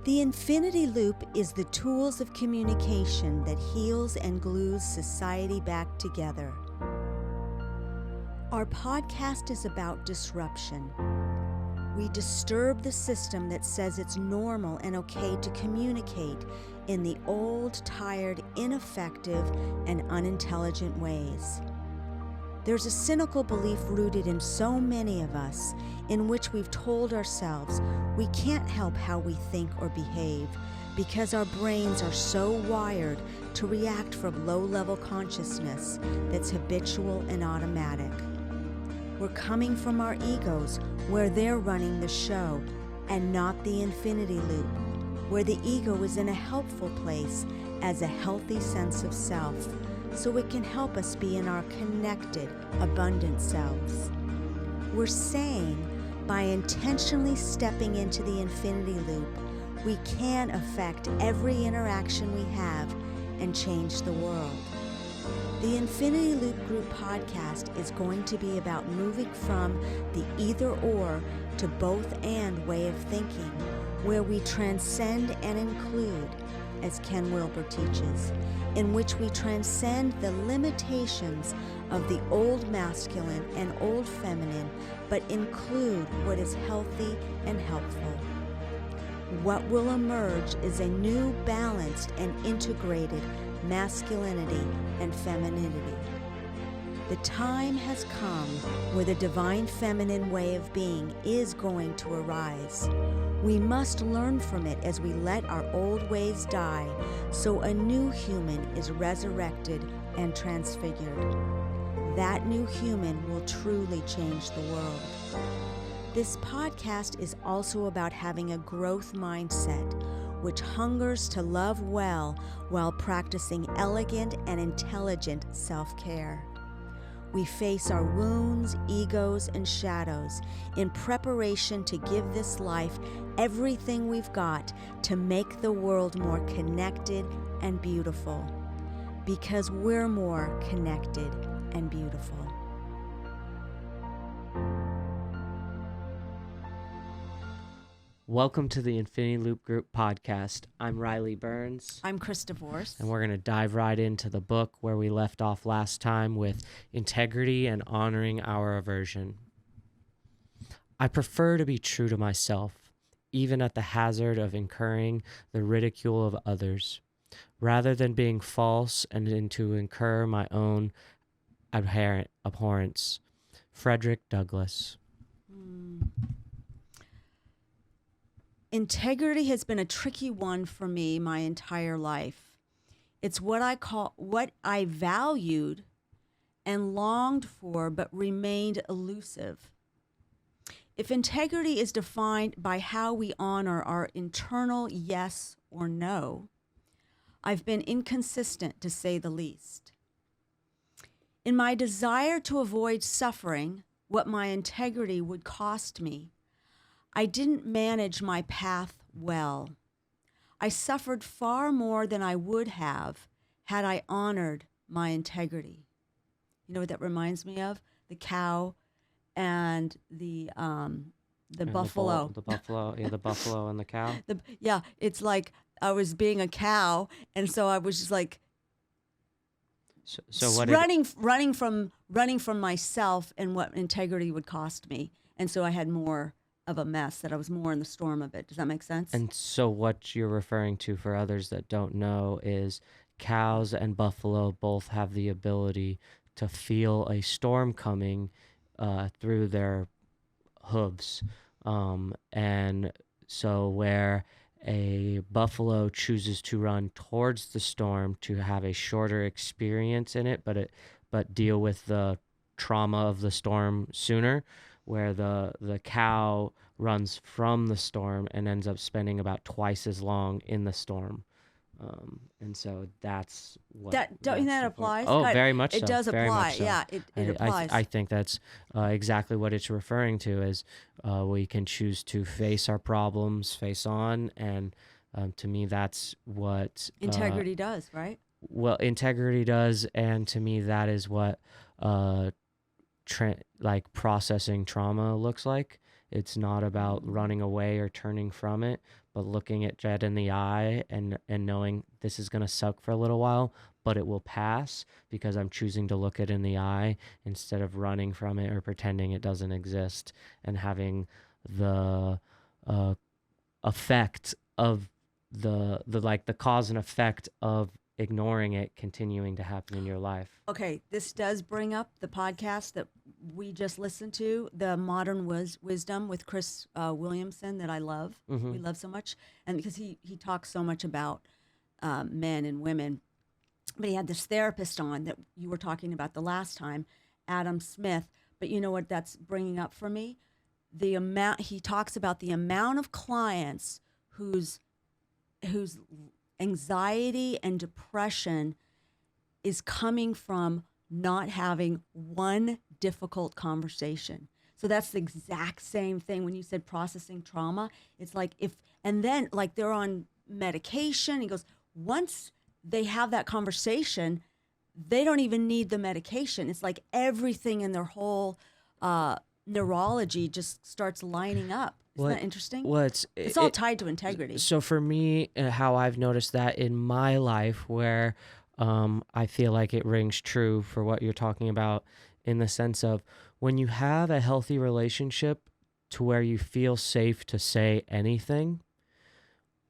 The infinity loop is the tools of communication that heals and glues society back together. Our podcast is about disruption. We disturb the system that says it's normal and okay to communicate in the old, tired, ineffective, and unintelligent ways. There's a cynical belief rooted in so many of us in which we've told ourselves we can't help how we think or behave because our brains are so wired to react from low-level consciousness that's habitual and automatic. We're coming from our egos where they're running the show and not the infinity loop, where the ego is in a helpful place as a healthy sense of self, so it can help us be in our connected, abundant selves. We're saying by intentionally stepping into the infinity loop, we can affect every interaction we have and change the world. The Infinity Loop Group podcast is going to be about moving from the either-or to both-and way of thinking, where we transcend and include, as Ken Wilber teaches, in which we transcend the limitations of the old masculine and old feminine, but include what is healthy and helpful. What will emerge is a new, balanced, and integrated masculinity and femininity. The time has come where the divine feminine way of being is going to arise. We must learn from it as we let our old ways die, so a new human is resurrected and transfigured. That new human will truly change the world. This podcast is also about having a growth mindset, which hungers to love well while practicing elegant and intelligent self-care. We face our wounds, egos, and shadows in preparation to give this life everything we've got to make the world more connected and beautiful, because we're more connected and beautiful. Welcome to the Infinity Loop Group podcast. I'm Riley Burns. I'm Krista Vorse. And we're going to dive right into the book where we left off last time with integrity and honoring our aversion. I prefer to be true to myself, even at the hazard of incurring the ridicule of others, rather than being false and to incur my own abhorrence. Frederick Douglass. Integrity has been a tricky one for me my entire life. It's what I valued and longed for, but remained elusive. If integrity is defined by how we honor our internal yes or no, I've been inconsistent, to say the least. In my desire to avoid suffering what my integrity would cost me, I didn't manage my path well. I suffered far more than I would have had I honored my integrity. You know what that reminds me of? The cow and the buffalo. The buffalo and the cow. It's like I was being a cow, and so I was just like running from myself and what integrity would cost me, and so I had more of a mess, that I was more in the storm of it. Does that make sense? And so what you're referring to, for others that don't know, is cows and buffalo both have the ability to feel a storm coming through their hooves. And so where a buffalo chooses to run towards the storm to have a shorter experience in it, but deal with the trauma of the storm sooner, where the cow runs from the storm and ends up spending about twice as long in the storm. And so that's what... Don't you think that applies? Oh, very much so. It does very apply. much so. Yeah, it applies. I think that's exactly what it's referring to, is we can choose to face our problems, face on, and to me that's what... integrity does, right? Well, integrity does, and to me that is what... processing trauma looks like, It's not about running away or turning from it, but looking at dread in the eye and knowing this is going to suck for a little while, but it will pass because I'm choosing to look it in the eye instead of running from it or pretending it doesn't exist, and having the effect of the cause and effect of ignoring it continuing to happen in your life. Okay, this does bring up the podcast that we just listened to, the Modern Wisdom with Chris Williamson, that I love. Mm-hmm. We love so much, and because he talks so much about men and women. But he had this therapist on that you were talking about the last time, Adam Smith. But you know what that's bringing up for me? The amount he talks about, the amount of clients whose anxiety and depression is coming from not having one difficult conversation. So that's the exact same thing when you said processing trauma. It's like and then like they're on medication. He goes, once they have that conversation, they don't even need the medication. It's like everything in their whole neurology just starts lining up. Isn't that interesting? Well, it's all tied to integrity. So for me, how I've noticed that in my life, where I feel like it rings true for what you're talking about, in the sense of when you have a healthy relationship to where you feel safe to say anything,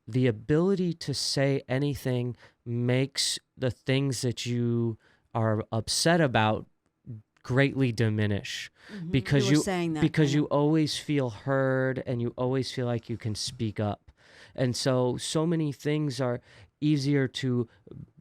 the ability to say anything makes the things that you are upset about greatly diminish, because you always feel heard and you always feel like you can speak up. And so many things are easier to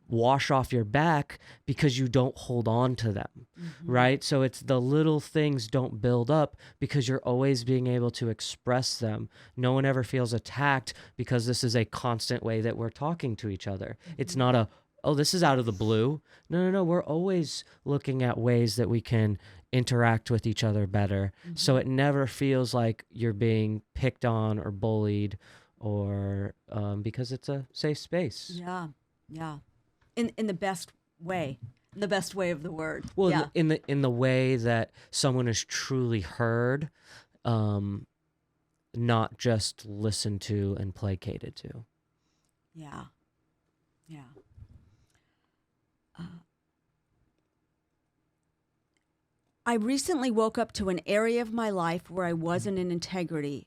wash off your back because you don't hold on to them, right? So it's the little things don't build up because you're always being able to express them. No one ever feels attacked because this is a constant way that we're talking to each other. It's not oh, this is out of the blue. No. We're always looking at ways that we can interact with each other better. So it never feels like you're being picked on or bullied, or because it's a safe space. Yeah. In the best way. In the best way of the word. Well, yeah. in the way that someone is truly heard, not just listened to and placated to. Yeah. I recently woke up to an area of my life where I wasn't in integrity.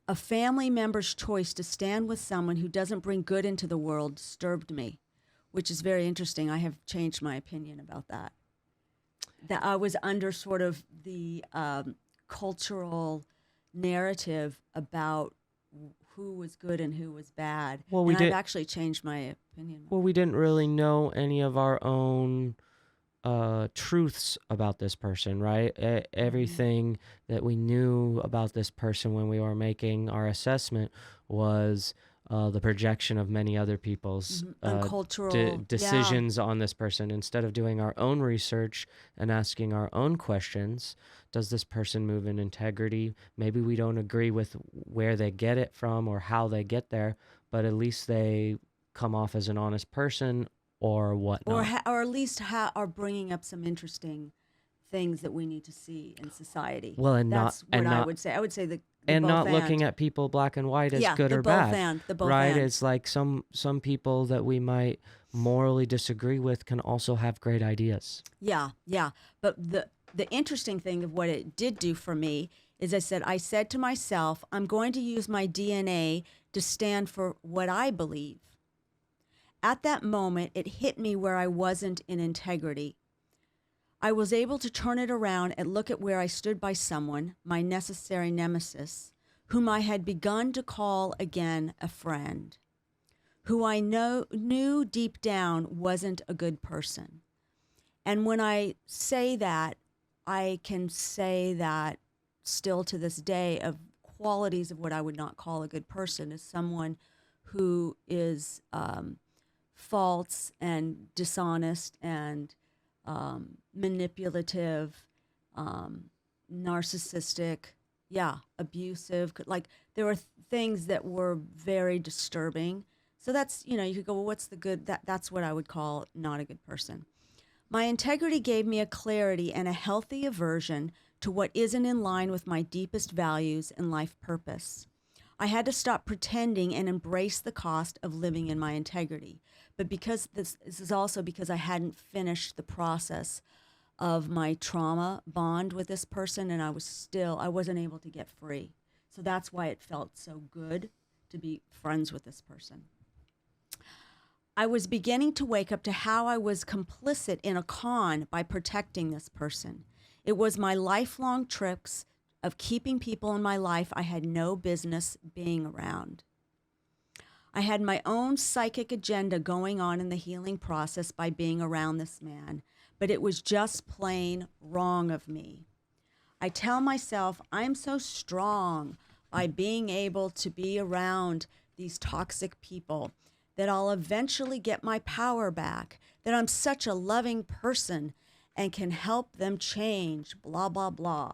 A family member's choice to stand with someone who doesn't bring good into the world disturbed me, which is very interesting. I have changed my opinion about that. That I was under sort of the cultural narrative about who was good and who was bad. Well, I've actually changed my opinion. Well, we didn't really know any of our own truths about this person, right? Everything that we knew about this person when we were making our assessment was the projection of many other people's cultural decisions on this person. Instead of doing our own research and asking our own questions, does this person move in integrity? Maybe we don't agree with where they get it from or how they get there, but at least they come off as an honest person, or whatnot. Or at least are bringing up some interesting things that we need to see in society. Well, I would say. I would say looking at people black and white as good or bad. Right? It's like some people that we might morally disagree with can also have great ideas. Yeah. But the interesting thing of what it did do for me is I said to myself, I'm going to use my DNA to stand for what I believe. At that moment, it hit me where I wasn't in integrity. I was able to turn it around and look at where I stood by someone, my necessary nemesis, whom I had begun to call again a friend, who I knew deep down wasn't a good person. And when I say that, I can say that still to this day of qualities of what I would not call a good person is someone who is false and dishonest and manipulative, narcissistic, abusive. Like there were things that were very disturbing. So that's, you could go, well, what's the good? That's what I would call not a good person. My integrity gave me a clarity and a healthy aversion to what isn't in line with my deepest values and life purpose. I had to stop pretending and embrace the cost of living in my integrity. But because this is also because I hadn't finished the process of my trauma bond with this person, and I wasn't able to get free. So that's why it felt so good to be friends with this person. I was beginning to wake up to how I was complicit in a con by protecting this person. It was my lifelong tricks of keeping people in my life I had no business being around. I had my own psychic agenda going on in the healing process by being around this man, but it was just plain wrong of me. I tell myself I'm so strong by being able to be around these toxic people that I'll eventually get my power back, that I'm such a loving person and can help them change, blah, blah, blah.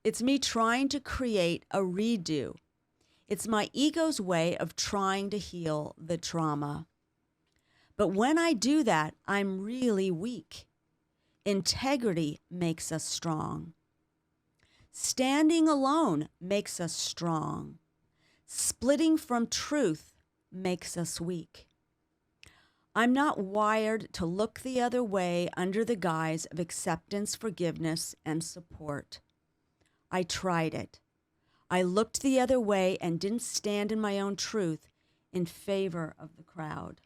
It's me trying to create a redo. It's my ego's way of trying to heal the trauma. But when I do that, I'm really weak. Integrity makes us strong. Standing alone makes us strong. Splitting from truth makes us weak. I'm not wired to look the other way under the guise of acceptance, forgiveness, and support. I tried it. I looked the other way and didn't stand in my own truth in favor of the crowd.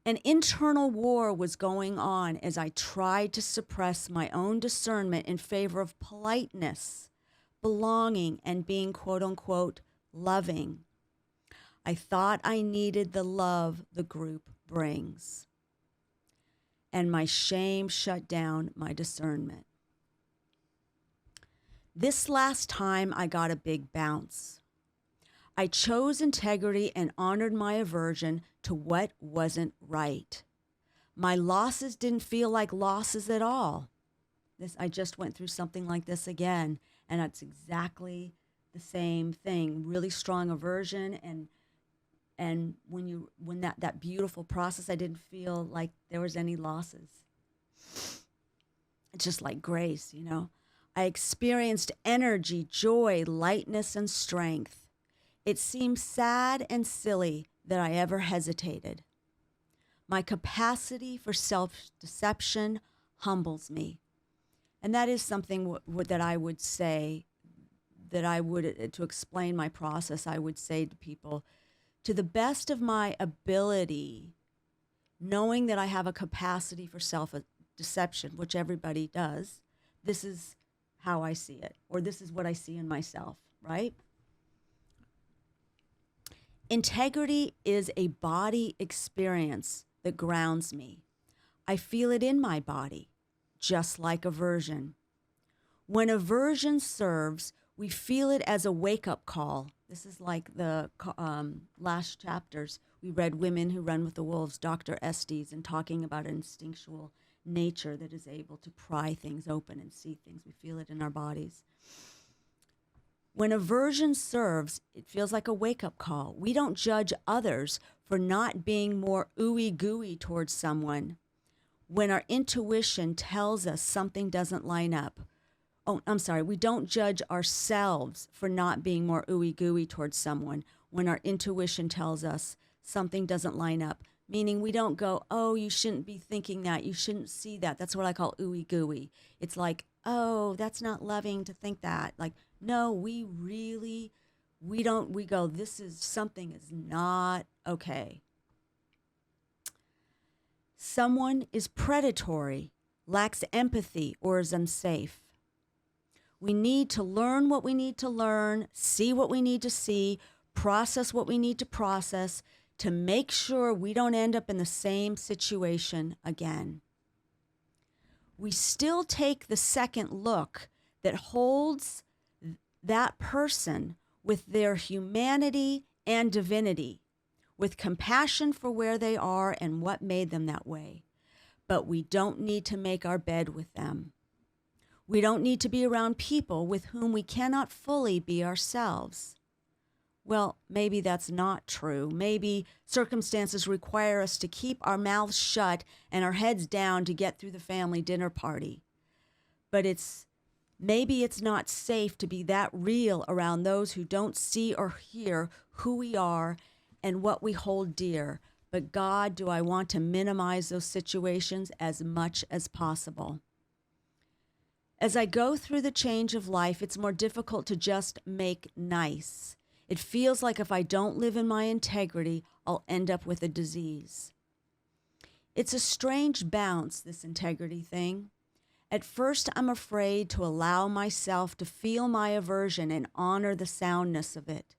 An internal war was going on as I tried to suppress my own discernment in favor of politeness, belonging, and being quote-unquote loving. I thought I needed the love the group brings. And my shame shut down my discernment. This last time I got a big bounce. I chose integrity and honored my aversion to what wasn't right. My losses didn't feel like losses at all. I just went through something like this again, and it's exactly the same thing. Really strong aversion, and when that beautiful process, I didn't feel like there was any losses. It's just like grace, you know. I experienced energy, joy, lightness, and strength. It seems sad and silly that I ever hesitated. My capacity for self-deception humbles me. And that is something that I would say, to explain my process, I would say to people, to the best of my ability, knowing that I have a capacity for self-deception, which everybody does, this is how I see it, or this is what I see in myself, right? Integrity is a body experience that grounds me. I feel it in my body, just like aversion. When aversion serves, we feel it as a wake-up call. This is like the last chapters. We read Women Who Run with the Wolves, Dr. Estes, and talking about an instinctual nature that is able to pry things open and see things. We feel it in our bodies. When aversion serves, it feels like a wake-up call. We don't judge others for not being more ooey-gooey towards someone when our intuition tells us something doesn't line up. We don't judge ourselves for not being more ooey-gooey towards someone when our intuition tells us something doesn't line up. Meaning we don't go, oh, you shouldn't be thinking that. You shouldn't see that. That's what I call ooey-gooey. It's like, oh, that's not loving to think that. Like, no, we go, something is not okay. Someone is predatory, lacks empathy, or is unsafe. We need to learn what we need to learn, see what we need to see, process what we need to process to make sure we don't end up in the same situation again. We still take the second look that holds that person with their humanity and divinity, with compassion for where they are and what made them that way. But we don't need to make our bed with them. We don't need to be around people with whom we cannot fully be ourselves. Well, maybe that's not true. Maybe circumstances require us to keep our mouths shut and our heads down to get through the family dinner party. but maybe it's not safe to be that real around those who don't see or hear who we are and what we hold dear. But God, do I want to minimize those situations as much as possible? As I go through the change of life, it's more difficult to just make nice. It feels like if I don't live in my integrity, I'll end up with a disease. It's a strange bounce, this integrity thing. At first, I'm afraid to allow myself to feel my aversion and honor the soundness of it.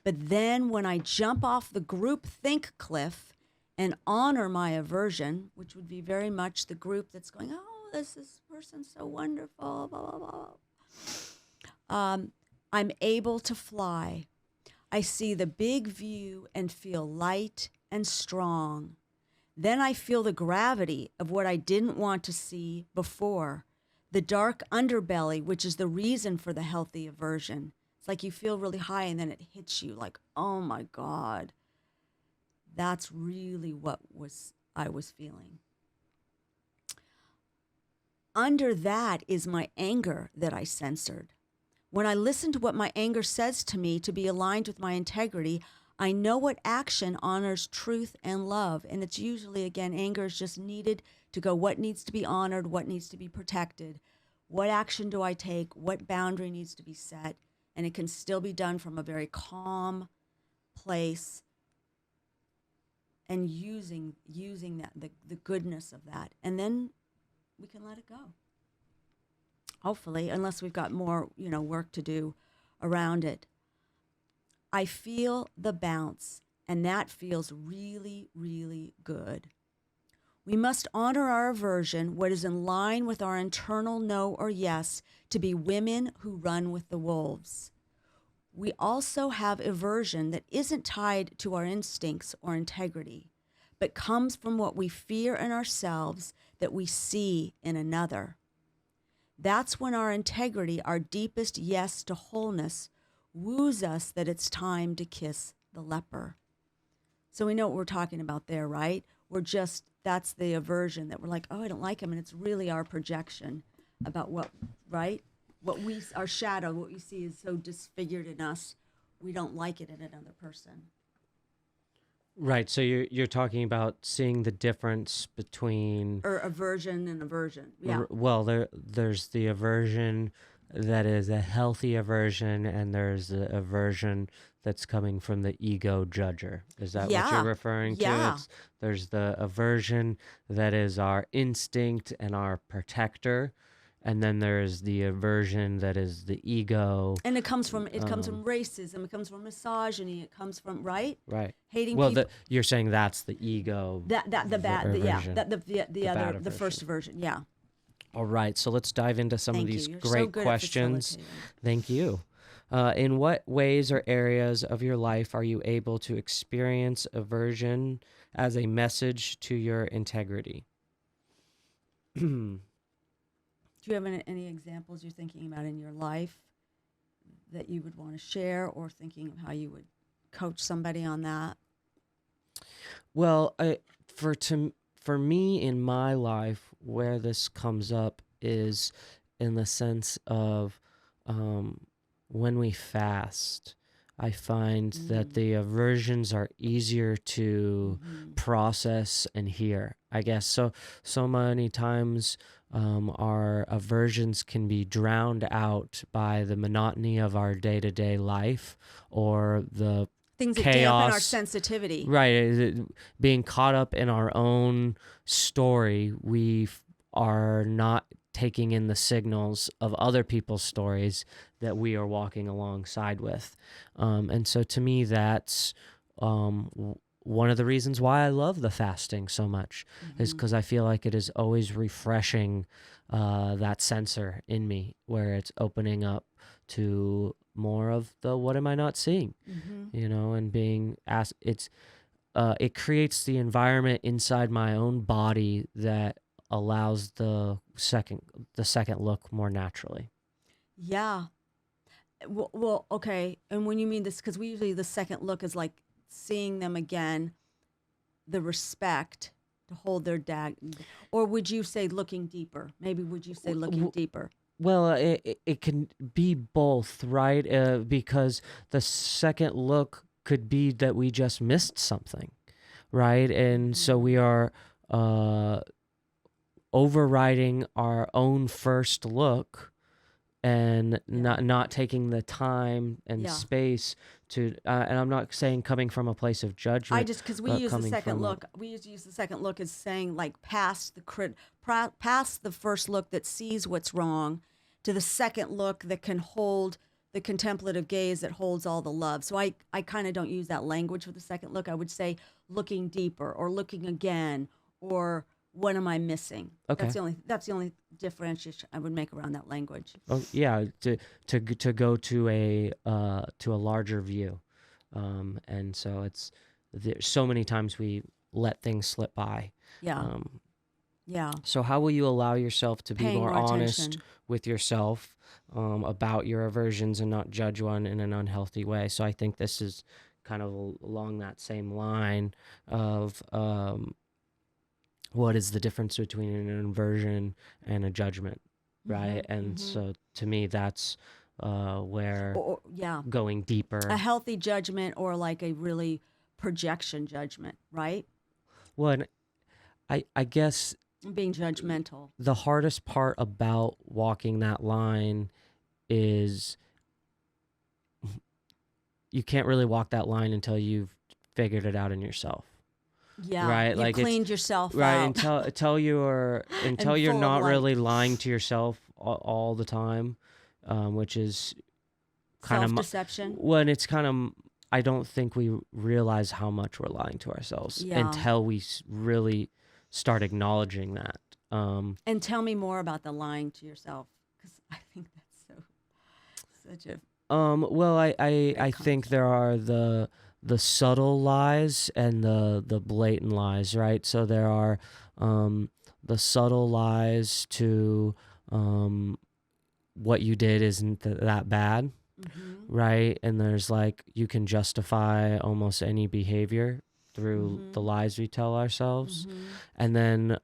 But then when I jump off the group think cliff and honor my aversion, which would be very much the group that's going, oh, this person's so wonderful, blah, blah, blah. I'm able to fly. I see the big view and feel light and strong. Then I feel the gravity of what I didn't want to see before, the dark underbelly, which is the reason for the healthy aversion. It's like you feel really high and then it hits you like, oh my God, that's really what I was feeling. Under that is my anger that I censored. When I listen to what my anger says to me to be aligned with my integrity, I know what action honors truth and love. And it's usually, again, anger is just needed to go what needs to be honored, what needs to be protected, what action do I take, what boundary needs to be set. And it can still be done from a very calm place and using that, the goodness of that. And then we can let it go. Hopefully, unless we've got more, work to do around it. I feel the bounce, and that feels really, really good. We must honor our aversion, what is in line with our internal no or yes, to be women who run with the wolves. We also have aversion that isn't tied to our instincts or integrity, but comes from what we fear in ourselves that we see in another. That's when our integrity, our deepest yes to wholeness, woos us that it's time to kiss the leper. So we know what we're talking about there, right? That's the aversion that we're like, oh, I don't like him. And it's really our projection about what, right? Our shadow, what we see is so disfigured in us, we don't like it in another person. Right. So you're talking about seeing the difference between or aversion and aversion. Yeah. There's the aversion that is a healthy aversion, and there's the aversion that's coming from the ego judger. Is that what you're referring to? Yeah. There's the aversion that is our instinct and our protector. And then there's the aversion that is the ego. And it comes from racism, it comes from misogyny, it comes from, right? Right. Hating people. You're saying that's the ego. The first aversion, yeah. All right, so let's dive into some of these great questions. Thank you. In what ways or areas of your life are you able to experience aversion as a message to your integrity? Do you have any examples you're thinking about in your life that you would want to share, or thinking of how you would coach somebody on that? Well, for me in my life, where this comes up is in the sense of when we fast. I find that the aversions are easier to process and hear, I guess. So many times our aversions can be drowned out by the monotony of our day-to-day life, or the things that chaos, dampen our sensitivity. Right. Being caught up in our own story, we are not taking in the signals of other people's stories that we are walking alongside with. And so to me, that's one of the reasons why I love the fasting so much, is because I feel like it is always refreshing that sensor in me, where it's opening up to more of the what am I not seeing, and being asked. It creates the environment inside my own body that allows the second look more naturally. Yeah. Well, okay. And when you mean this, because we usually the second look is like seeing them again, the respect, to hold their or would you say looking deeper? Maybe would you say looking deeper? Well, it can be both, right? Because the second look could be that we just missed something, right? And so we are overriding our own first look and not taking the time and space to and I'm not saying coming from a place of judgment. Because we use the second look. We use the second look as saying like past the first look that sees what's wrong to the second look that can hold the contemplative gaze that holds all the love. So I kind of don't use that language for the second look. I would say looking deeper or looking again or what am I missing? Okay. That's the only differentiation I would make around that language. Oh yeah, to go to a larger view, and so it's so many times we let things slip by. Yeah. Yeah. So how will you allow yourself to be Paying more more honest attention. with yourself about your aversions and not judge one in an unhealthy way? So I think this is kind of along that same line of what is the difference between an aversion and a judgment, right? And so to me, that's where going deeper. A healthy judgment or like a really projection judgment, right? Well, and I guess being judgmental. The hardest part about walking that line is you can't really walk that line until you've figured it out in yourself. Yeah, right. You like cleaned yourself right out. until you're not really lying to yourself all the time, which is kind self-deception. When it's kind of, I don't think we realize how much we're lying to ourselves until we really start acknowledging that. And tell me more about the lying to yourself, because I think that's such a. Well, I think there are the subtle lies and the blatant lies, right? So there are the subtle lies to what you did isn't that bad, right? And there's like, you can justify almost any behavior through the lies we tell ourselves. And then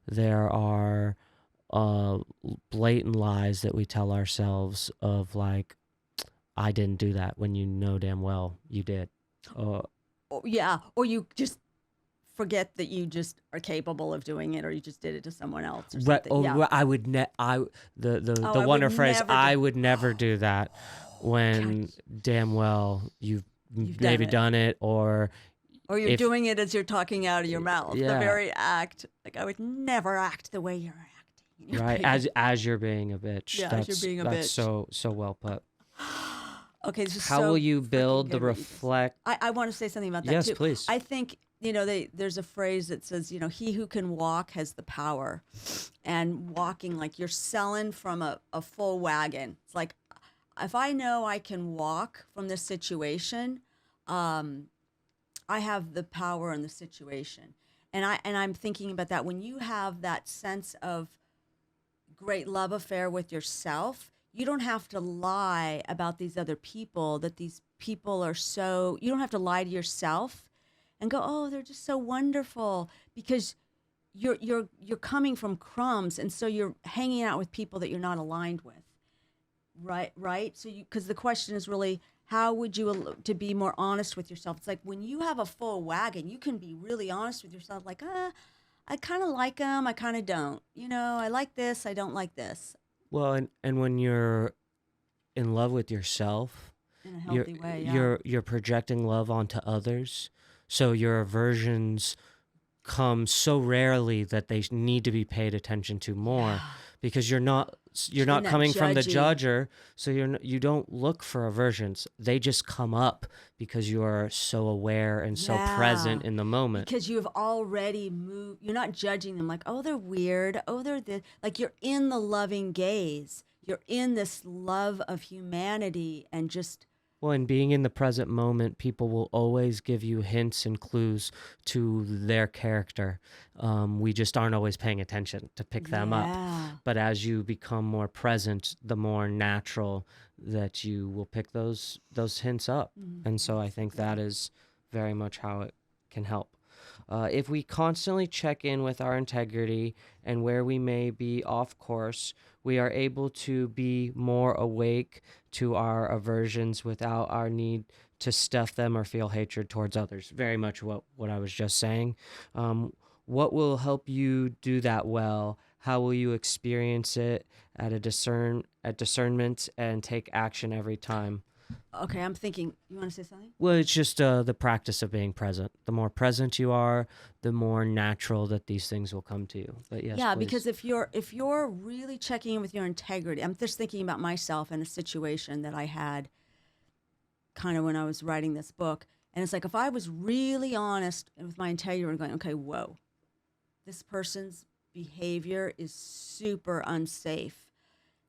there are blatant lies that we tell ourselves of like, I didn't do that, when you know damn well you did. Or you just forget that you just are capable of doing it, or you just did it to someone else. Or something. I would the wonder phrase, I would never do that, when damn well you've maybe done it, or you're doing it as you're talking out of your mouth. The very act, like I would never act the way you're acting. Right, as you're being a bitch. Yeah, as you're being a bitch. That's so well put. Okay, this is how will you build the reflect? I want to say something about that too. Yes, please. I think, there's a phrase that says, he who can walk has the power. And walking, like you're selling from a full wagon. It's like, if I know I can walk from this situation, I have the power in the situation. And I'm thinking about that. When you have that sense of great love affair with yourself, you don't have to lie about these other people, that these people are so, you don't have to lie to yourself and go, oh, they're just so wonderful, because you're coming from crumbs, and so you're hanging out with people that you're not aligned with. Right? So because the question is really, how would you to be more honest with yourself? It's like when you have a full wagon, you can be really honest with yourself, like, I kind of like them, I kind of don't. I like this, I don't like this. Well, and when you're in love with yourself, in a healthy way, you're projecting love onto others. So your aversions come so rarely that they need to be paid attention to more, because you're not coming from the judger, so you don't look for aversions. They just come up because you are so aware and so present in the moment. Because you have already moved. You're not judging them like, oh, they're weird. Oh, they're this. Like, you're in the loving gaze. You're in this love of humanity and just. Well, and being in the present moment, people will always give you hints and clues to their character. We just aren't always paying attention to pick them up. But as you become more present, the more natural that you will pick those hints up. And so I think that is very much how it can help. If we constantly check in with our integrity and where we may be off course, we are able to be more awake to our aversions without our need to stuff them or feel hatred towards others. Very much what I was just saying. What will help you do that well? How will you experience it at discernment and take action every time? Okay, I'm thinking. You want to say something? Well, it's just the practice of being present. The more present you are, the more natural that these things will come to you. But yes, Yeah, please. because if you're really checking in with your integrity, I'm just thinking about myself and a situation that I had kind of when I was writing this book, and it's like if I was really honest with my integrity and going, okay, whoa, this person's behavior is super unsafe.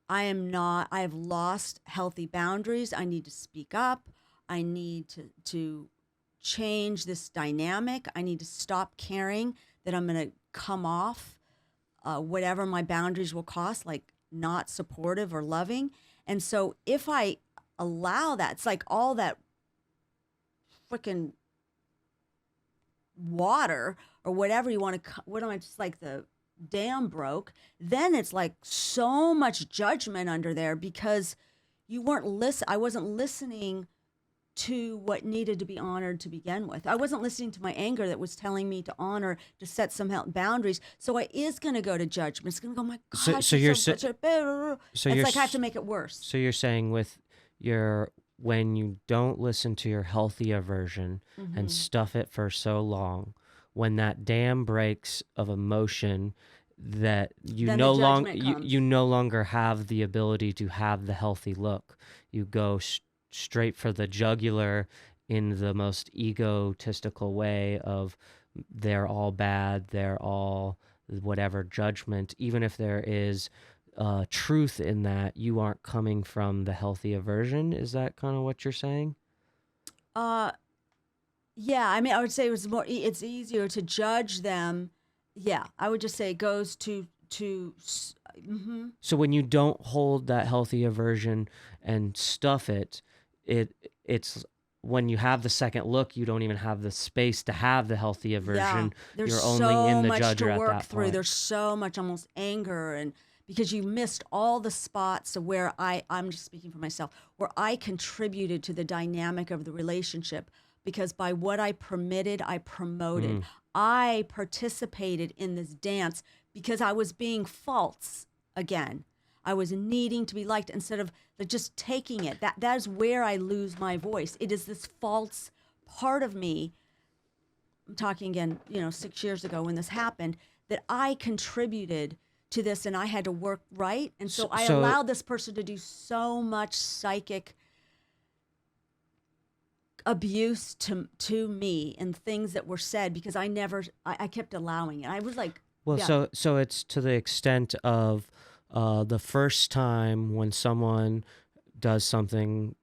I am not, I have lost healthy boundaries. I need to speak up. I need to change this dynamic. I need to stop caring that I'm going to come off whatever my boundaries will cost, like not supportive or loving. And so if I allow that, it's like all that freaking water or whatever you want to, what am I, just like the dam broke, then it's like so much judgment under there because you weren't I wasn't listening to what needed to be honored to begin with. I wasn't listening to my anger that was telling me to honor, to set some boundaries. So I is going to go to judgment. It's going to go, my gosh, So you're so it's like I have to make it worse. So you're saying with your when you don't listen to your healthy aversion and stuff it for so long, when that dam breaks of emotion, that you Then no the longer judgment comes. you no longer have the ability to have the healthy look. You go straight for the jugular in the most egotistical way of they're all bad, they're all whatever judgment, even if there is truth in that, you aren't coming from the healthy aversion. Is that kind of what you're saying? Uh, yeah, I mean, I would say it's easier to judge them. Yeah, I would just say it goes mm-hmm. So when you don't hold that healthy aversion and stuff it's when you have the second look, you don't even have the space to have the healthy aversion. There's You're so only in the much judger to at work that through. point. There's so much almost anger and because you missed all the spots of where I'm just speaking for myself, where I contributed to the dynamic of the relationship because by what I permitted, I promoted. I participated in this dance because I was being false again. I was needing to be liked instead of just taking it. That is where I lose my voice. It is this false part of me. I'm talking again, 6 years ago when this happened, that I contributed to this and I had to work right. And so I allowed this person to do so much psychic abuse to me and things that were said because I kept allowing it. I was like, well, yeah. so it's to the extent of the first time when someone does something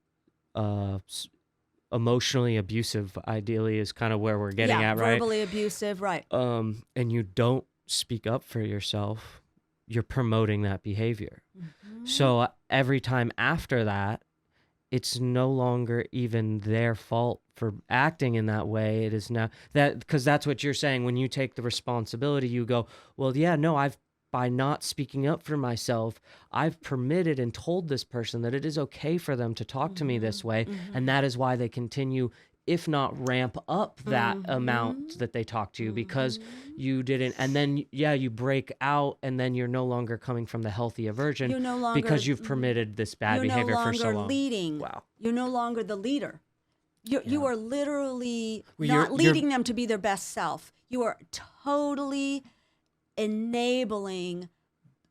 emotionally abusive, ideally is kind of where we're getting at, right? Verbally abusive, right. And you don't speak up for yourself, you're promoting that behavior. So every time after that, it's no longer even their fault for acting in that way. It is now that, because that's what you're saying. When you take the responsibility, you go, well, yeah, no, by not speaking up for myself, I've permitted and told this person that it is okay for them to talk to me this way. And that is why they continue, if not ramp up that amount that they talk to you because you didn't. And then, you break out and then you're no longer coming from the healthy aversion because you've permitted this bad behavior for so long. You're no longer leading. Wow. You're no longer the leader. You are literally not leading them to be their best self. You are totally enabling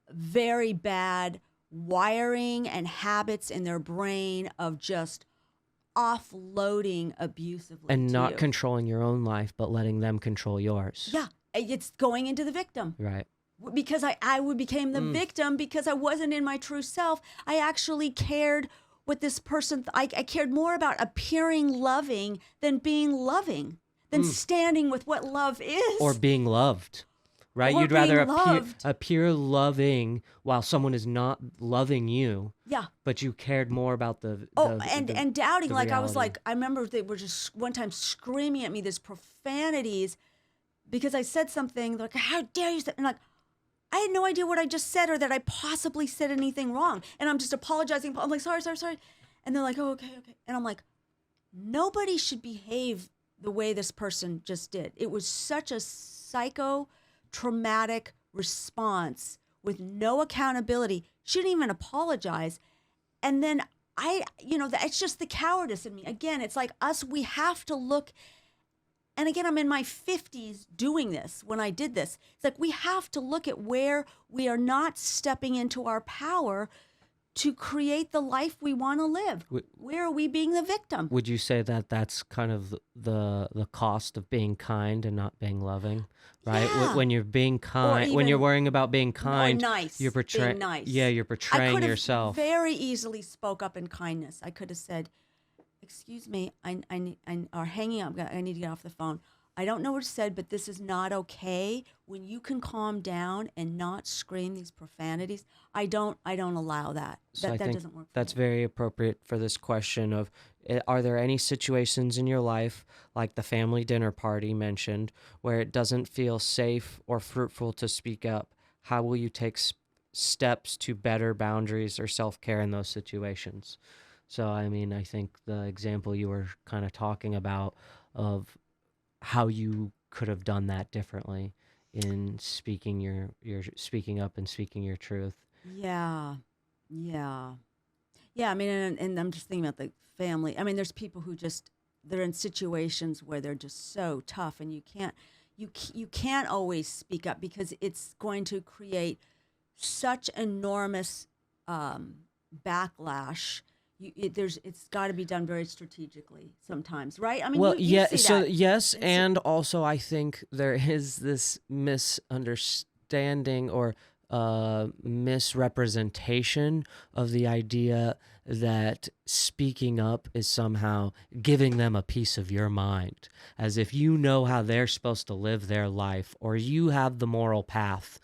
very bad wiring and habits in their brain of just offloading abusively and to not you. Controlling your own life, but letting them control yours. Yeah, it's going into the victim. Right. Because I became the victim because I wasn't in my true self. I actually cared what this person, I cared more about appearing loving than being loving, than standing with what love is. Or being loved. Right? Or You'd rather being appear loving while someone is not loving you. Yeah. But you cared more about the and doubting. Like reality. I was like, I remember they were just one time screaming at me these profanities because I said something like, how dare you say, and like, I had no idea what I just said or that I possibly said anything wrong. And I'm just apologizing. I'm like, sorry. And they're like, oh, okay. And I'm like, nobody should behave the way this person just did. It was such a psycho-traumatic response with no accountability. She didn't even apologize. And then it's just the cowardice in me. Again, it's like us, we have to look. And again, I'm in my 50s doing this when I did this. It's like we have to look at where we are not stepping into our power to create the life we want to live. Where are we being the victim? Would you say that that's kind of the cost of being kind and not being loving, right? Yeah. When you're being kind, when you're worrying about being kind, or nice, you're being nice. Yeah, you're betraying yourself. I could have very easily spoke up in kindness. I could have said, excuse me, or hanging up, I need to get off the phone. I don't know what it said, but this is not okay. When you can calm down and not scream these profanities, I don't allow that. So that I think doesn't work for that's me. very appropriate for this question of, are there any situations in your life, like the family dinner party mentioned, where it doesn't feel safe or fruitful to speak up? How will you take steps to better boundaries or self-care in those situations? So, I mean, I think the example you were kind of talking about of how you could have done that differently in speaking your speaking up and speaking your truth. Yeah. I mean, and I'm just thinking about the family. I mean, there's people who they're in situations where they're just so tough, and you can't always speak up because it's going to create such enormous backlash. It's got to be done very strategically sometimes, right? I mean, Well, you see so that. yes, and also I think there is this misunderstanding or misrepresentation of the idea that speaking up is somehow giving them a piece of your mind, as if you know how they're supposed to live their life or you have the moral path.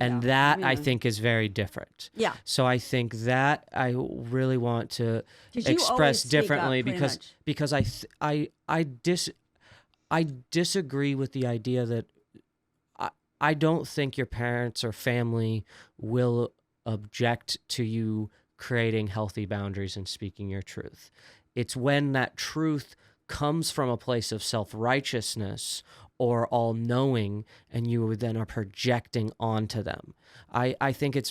And that, I think, is very different. Yeah. So I think that I really want to express differently because I disagree with the idea that I don't think your parents or family will object to you creating healthy boundaries and speaking your truth. It's when that truth comes from a place of self-righteousness or all-knowing, and you then are projecting onto them. I think it's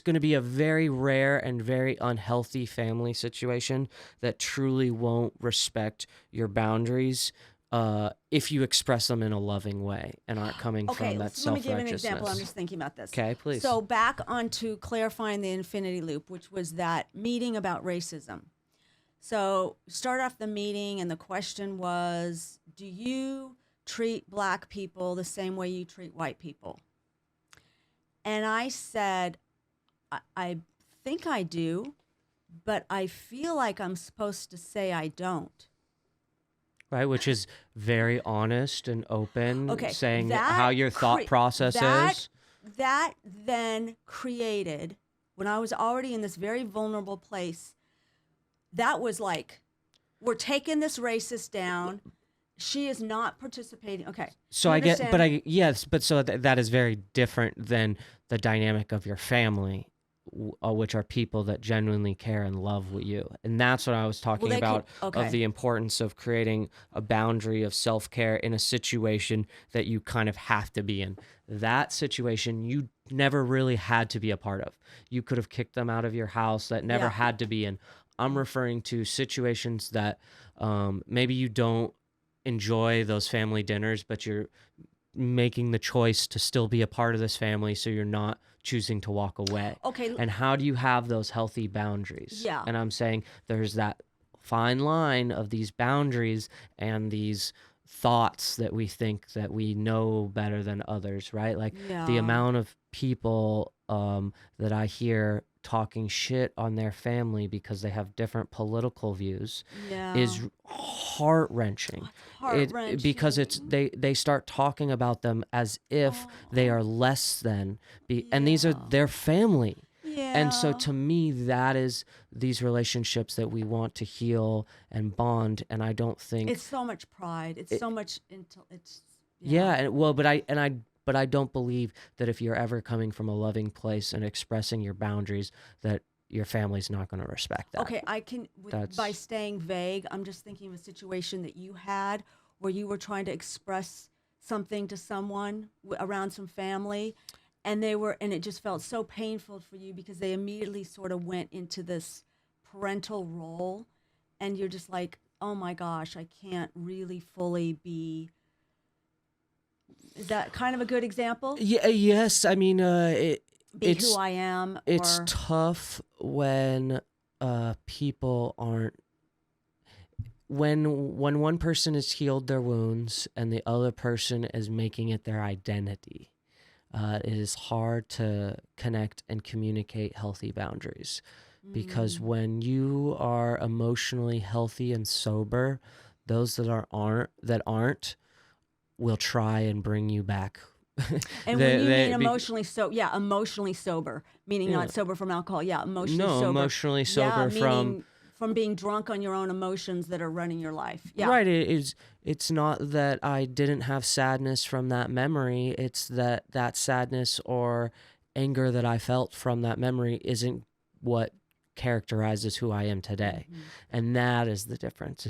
going to be a very rare and very unhealthy family situation that truly won't respect your boundaries if you express them in a loving way and aren't coming from that self-righteousness. Let me give an example. I'm just thinking about this. Okay, please. So back onto clarifying the infinity loop, which was that meeting about racism. So start off the meeting, and the question was, do you treat black people the same way you treat white people? And I said, I think I do, but I feel like I'm supposed to say I don't. Right, which is very honest and open, saying that how your thought process is. That then created, when I was already in this very vulnerable place, that was like, we're taking this racist down. She is not participating. Okay. So I get, but so that is very different than the dynamic of your family, which are people that genuinely care and love you. And that's what I was talking about, of the importance of creating a boundary of self-care in a situation that you kind of have to be in. That situation you never really had to be a part of. You could have kicked them out of your house. That never had to be in. I'm referring to situations that maybe you don't enjoy those family dinners, but you're making the choice to still be a part of this family, so you're not choosing to walk away. Okay. And how do you have those healthy boundaries? Yeah. And I'm saying there's that fine line of these boundaries and these thoughts that we think that we know better than others, right? Like the amount of people that I hear talking shit on their family because they have different political views is heart-wrenching. Because they start talking about them as if they are less than, and these are their family. And so to me, that is these relationships that we want to heal and bond. And I don't think it's so much pride. It's so much Yeah, and well, but I don't believe that if you're ever coming from a loving place and expressing your boundaries, that your family's not going to respect that. Okay, by staying vague, I'm just thinking of a situation that you had where you were trying to express something to someone around some family, and and it just felt so painful for you because they immediately sort of went into this parental role, and you're just like, oh my gosh, I can't really fully be. Is that kind of a good example? Yeah, yes. I mean, Be who I am, it's or tough when people aren't when one person has healed their wounds and the other person is making it their identity. It is hard to connect and communicate healthy boundaries because when you are emotionally healthy and sober, those that aren't will try and bring you back. And when you mean emotionally emotionally sober, meaning Yeah. not sober from alcohol. Yeah, emotionally No, sober. emotionally sober meaning from being drunk on your own emotions that are running your life. Yeah. Right. It's not that I didn't have sadness from that memory. It's that sadness or anger that I felt from that memory isn't what characterizes who I am today. And that is the difference.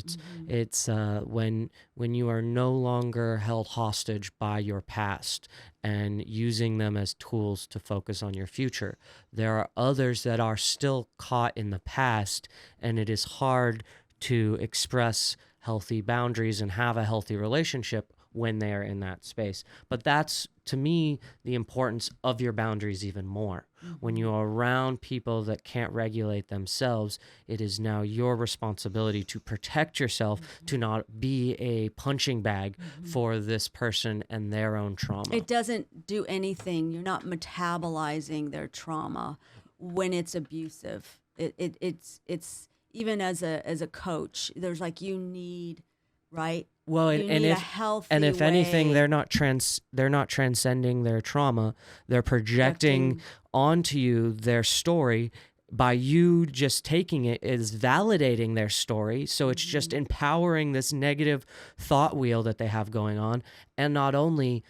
It's when you are no longer held hostage by your past and using them as tools to focus on your future. There are others that are still caught in the past, and it is hard to express healthy boundaries and have a healthy relationship when they are in that space. But that's, to me, the importance of your boundaries even more. When you're around people that can't regulate themselves, it is now your responsibility to protect yourself, to not be a punching bag for this person and their own trauma. It doesn't do anything. You're not metabolizing their trauma when it's abusive. It's even as a coach, there's like you need, right? Well, you need a healthy if anything, way. they're not transcending their trauma. They're projecting onto you their story. By you just taking it is validating their story. So it's just empowering this negative thought wheel that they have going on. And not only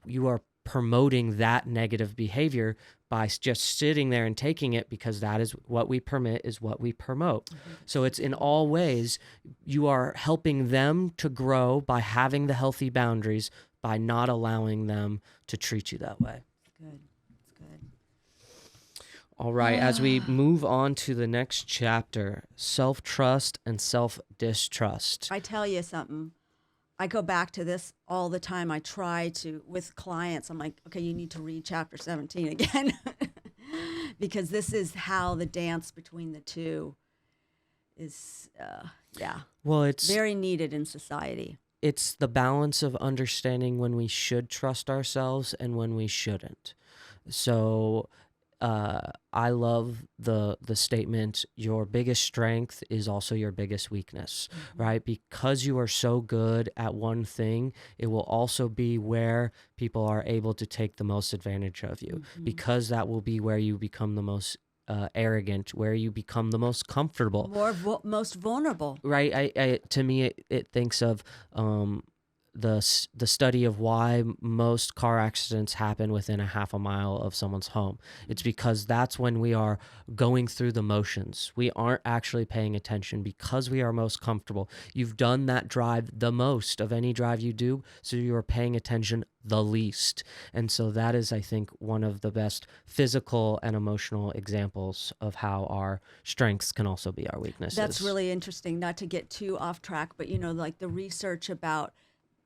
you are promoting that negative behavior by just sitting there and taking it, because that is what we permit, is what we promote. So it's in all ways, you are helping them to grow by having the healthy boundaries, by not allowing them to treat you that way. Good. It's good. All right, as we move on to the next chapter, self-trust and self-distrust. I tell you something. I go back to this all the time. I try to, with clients, I'm like, okay, you need to read chapter 17 again. Because this is how the dance between the two is, Well, it's very needed in society. It's the balance of understanding when we should trust ourselves and when we shouldn't. So I love the statement, your biggest strength is also your biggest weakness, right? Because you are so good at one thing, it will also be where people are able to take the most advantage of you, because that will be where you become the most arrogant, where you become the most comfortable, most vulnerable. right? I to me, it thinks of the study of why most car accidents happen within a half a mile of someone's home. It's because that's when we are going through the motions. We aren't actually paying attention because we are most comfortable. You've done that drive the most of any drive you do, so you are paying attention the least. And so that is, I think, one of the best physical and emotional examples of how our strengths can also be our weaknesses. That's really interesting, not to get too off track, but like the research about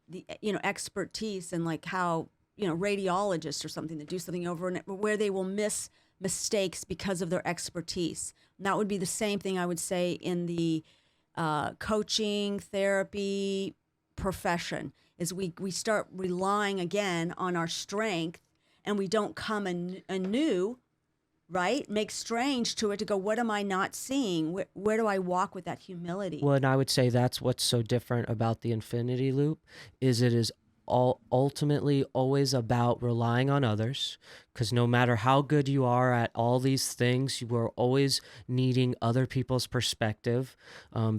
the expertise and like how radiologists or something that do something over and where they will miss mistakes because of their expertise. And that would be the same thing I would say in the coaching therapy profession, is we start relying again on our strength and we don't come anew, right? Make strange to it to go, what am I not seeing? Where do I walk with that humility? Well, and I would say that's what's so different about the infinity loop, is it is ultimately always about relying on others, because no matter how good you are at all these things, you are always needing other people's perspective,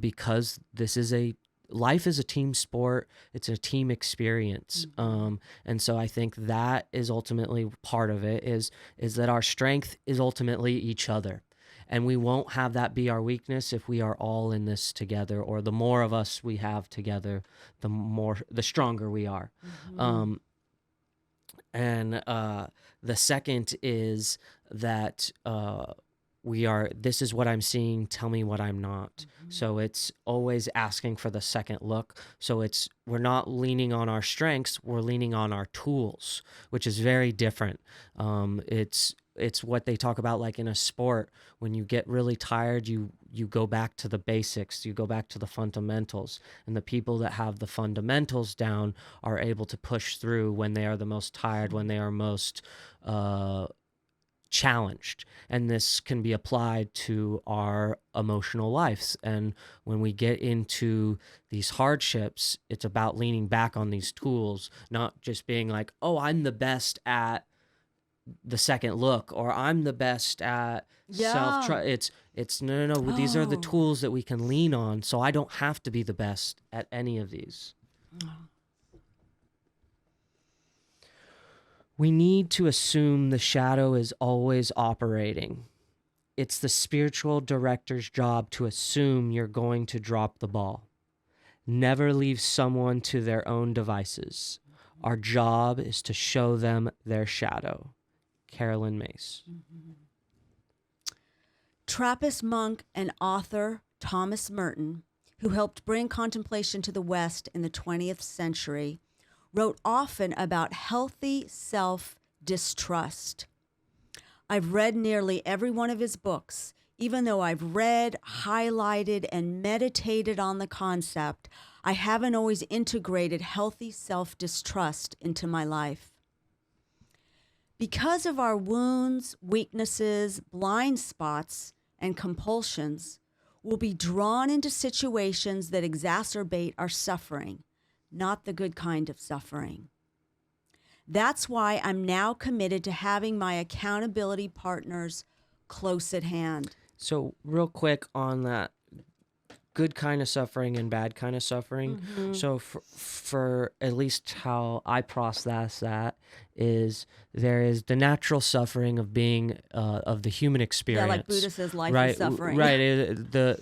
because this is a life is a team sport. It's a team experience. And so I think that is ultimately part of it, is that our strength is ultimately each other. And we won't have that be our weakness if we are all in this together, or the more of us we have together, the stronger we are. And the second is that this is what I'm seeing, tell me what I'm not. So it's always asking for the second look. So we're not leaning on our strengths, we're leaning on our tools, which is very different. It's what they talk about, like in a sport, when you get really tired, you go back to the basics, you go back to the fundamentals. And the people that have the fundamentals down are able to push through when they are the most tired, when they are most challenged. And this can be applied to our emotional lives. And when we get into these hardships, it's about leaning back on these tools, not just being like, oh, I'm the best at the second look, or I'm the best at self-trust. It's no. These are the tools that we can lean on, so I don't have to be the best at any of these. We need to assume the shadow is always operating. It's the spiritual director's job to assume you're going to drop the ball. Never leave someone to their own devices. Our job is to show them their shadow. Carolyn Mace. Trappist monk and author Thomas Merton, who helped bring contemplation to the West in the 20th century, wrote often about healthy self-distrust. I've read nearly every one of his books. Even though I've read, highlighted, and meditated on the concept, I haven't always integrated healthy self-distrust into my life. Because of our wounds, weaknesses, blind spots, and compulsions, we'll be drawn into situations that exacerbate our suffering, not the good kind of suffering. That's why I'm now committed to having my accountability partners close at hand. So real quick on that, good kind of suffering and bad kind of suffering. So for at least how I process that is, there is the natural suffering of being of the human experience. Yeah, like Buddha says, life right, is suffering. Right.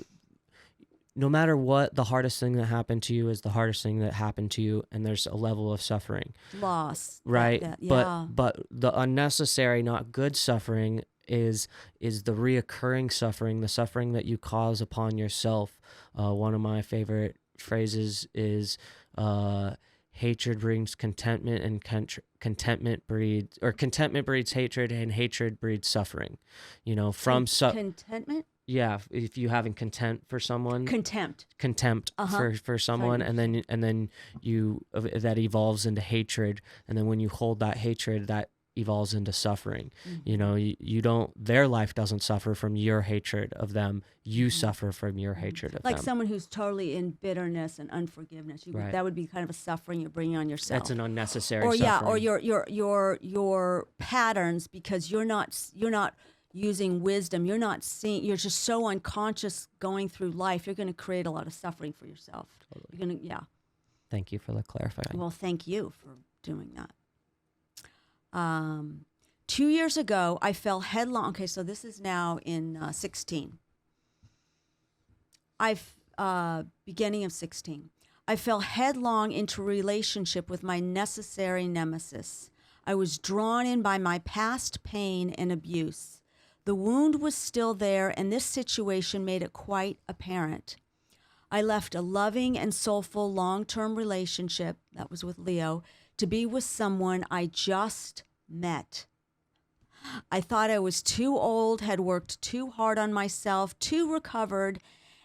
No matter what, the hardest thing that happened to you is the hardest thing that happened to you, and there's a level of suffering. Loss. Right. Yeah. But the unnecessary, not good suffering is the reoccurring suffering, the suffering that you cause upon yourself. One of my favorite phrases is hatred brings contentment, and contentment breeds hatred, and hatred breeds suffering. Contentment? Yeah, if you having contempt for someone, contempt for someone, Sorry. and then that evolves into hatred, and then when you hold that hatred, that evolves into suffering. You don't, their life doesn't suffer from your hatred of them. You suffer from your hatred of them. Like someone who's totally in bitterness and unforgiveness. Right. That would be kind of a suffering you're bringing on yourself. That's an unnecessary Or suffering. your patterns, because you're not using wisdom. You're not seeing. You're just so unconscious going through life. You're going to create a lot of suffering for yourself. Totally. Thank you for the clarifying. Well, thank you for doing that. 2 years ago, I fell headlong. Okay, so this is now in 16. Beginning of 16. I fell headlong into a relationship with my necessary nemesis. I was drawn in by my past pain and abuse. The wound was still there, and this situation made it quite apparent. I left a loving and soulful long-term relationship, that was with Leo, to be with someone I just met. I thought I was too old, had worked too hard on myself, too recovered,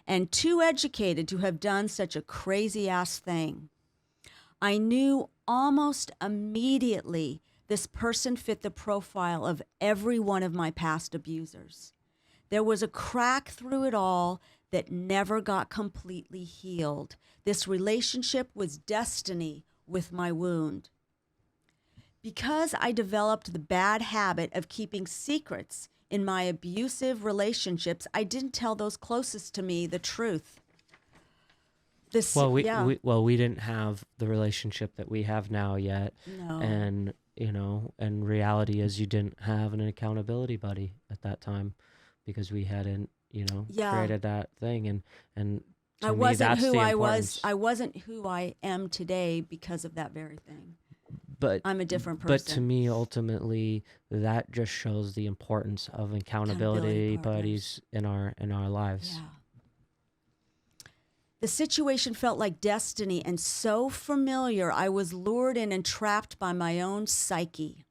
and too educated to have done such a crazy-ass thing. I knew almost immediately this person fit the profile of every one of my past abusers. There was a crack through it all that never got completely healed. This relationship was destiny with my wound. Because I developed the bad habit of keeping secrets in my abusive relationships, I didn't tell those closest to me the truth. This, Well, yeah, we didn't have the relationship that we have now yet, no, and and reality is you didn't have an accountability buddy at that time because we hadn't, yeah. created that thing, and I to me wasn't that's who the I was. importance. I wasn't who I am today because of that very thing. But I'm a different but to person. me, ultimately, that just shows the importance of Accountability accountability partners. buddies in our lives. Yeah. The situation felt like destiny and so familiar, I was lured in and trapped by my own psyche.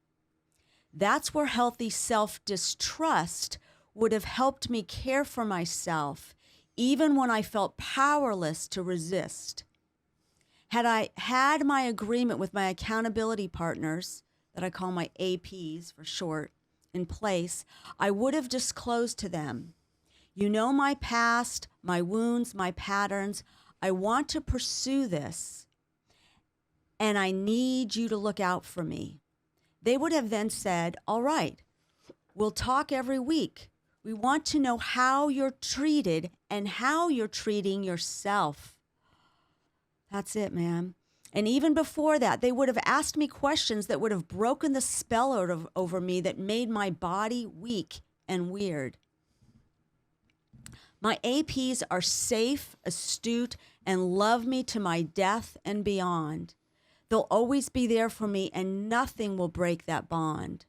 That's where healthy self-distrust would have helped me care for myself, even when I felt powerless to resist. Had I had my agreement with my accountability partners, that I call my APs for short, in place, I would have disclosed to them, you know my past, my wounds, my patterns. I want to pursue this, and I need you to look out for me. They would have then said, all right, we'll talk every week. We want to know how you're treated and how you're treating yourself. That's it, man. And even before that, they would have asked me questions that would have broken the spell over me that made my body weak and weird. My APs are safe, astute, and love me to my death and beyond. They'll always be there for me, and nothing will break that bond.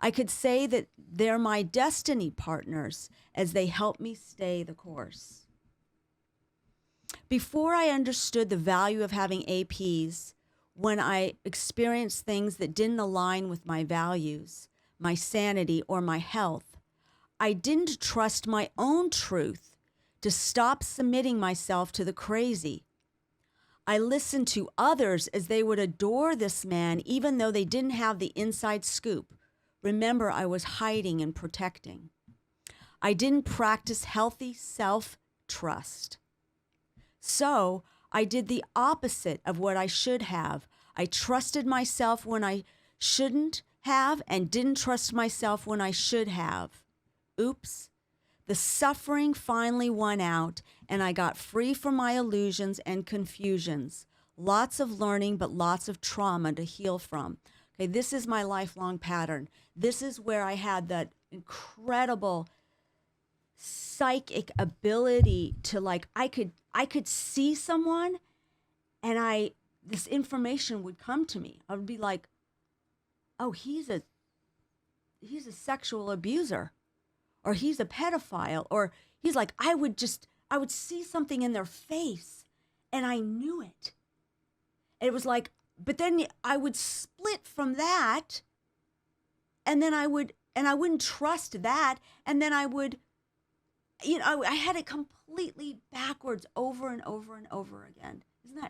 I could say that they're my destiny partners as they help me stay the course. Before I understood the value of having APs, when I experienced things that didn't align with my values, my sanity, or my health, I didn't trust my own truth to stop submitting myself to the crazy. I listened to others as they would adore this man, even though they didn't have the inside scoop. Remember, I was hiding and protecting. I didn't practice healthy self-trust. So I did the opposite of what I should have. I trusted myself when I shouldn't have and didn't trust myself when I should have. Oops. The suffering finally won out, and I got free from my illusions and confusions. Lots of learning, but lots of trauma to heal from. Okay, this is my lifelong pattern. This is where I had that incredible psychic ability to, like, I could see someone, and this information would come to me. I would be like, oh, he's a sexual abuser, or he's a pedophile, or he's like, I would see something in their face and I knew it. And it was like, but then I would split from that, and then I wouldn't trust that. And then I would, I had it completely backwards over and over and over again. Isn't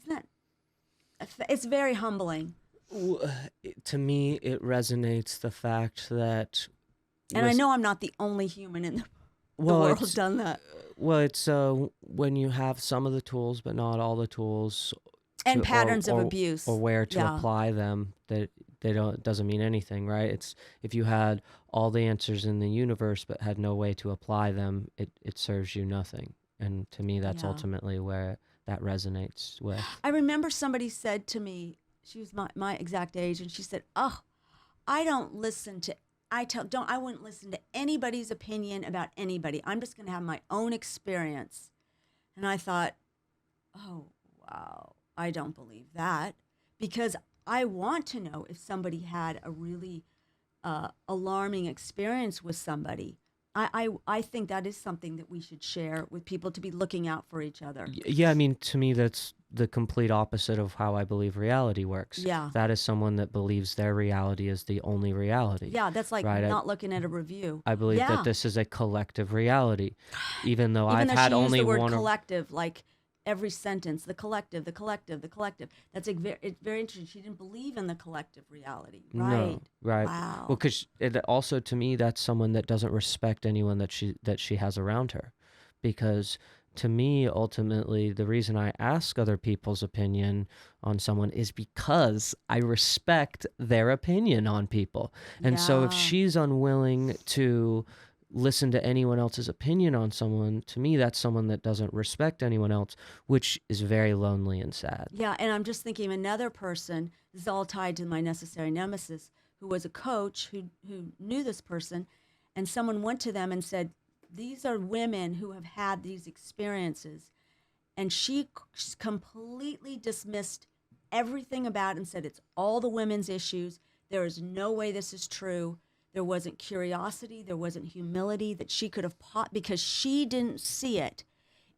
that, it's very humbling. To me, it resonates the fact that, and I know I'm not the only human in the world done that. Well, it's when you have some of the tools, but not all the tools, and patterns of abuse, or where to apply them, that it doesn't mean anything, right? It's if you had all the answers in the universe but had no way to apply them, it serves you nothing. And to me, that's ultimately where that resonates with. I remember somebody said to me, she was my exact age, and she said, "Oh, I don't listen to." I wouldn't listen to anybody's opinion about anybody. I'm just going to have my own experience. And I thought, oh, wow, I don't believe that, because I want to know if somebody had a really alarming experience with somebody. I think that is something that we should share with people, to be looking out for each other. Yeah, I mean, to me, that's the complete opposite of how I believe reality works. Yeah. That is someone that believes their reality is the only reality. Yeah, that's like right? not looking at a review. I believe that this is a collective reality, even though I've had only one. one. Collective, like every sentence, the collective, the collective, the collective. That's it's very interesting. She didn't believe in the collective reality, right? No, right. Wow. Well, because also, to me, that's someone that doesn't respect anyone that she has around her, because to me, ultimately, the reason I ask other people's opinion on someone is because I respect their opinion on people. And so if she's unwilling to listen to anyone else's opinion on someone, to me, that's someone that doesn't respect anyone else, which is very lonely and sad. Yeah, and I'm just thinking of another person, this is all tied to my necessary nemesis, who was a coach who knew this person, and someone went to them and said, these are women who have had these experiences. And she completely dismissed everything about it and said, it's all the women's issues. There is no way this is true. There wasn't curiosity. There wasn't humility that she could have because she didn't see it.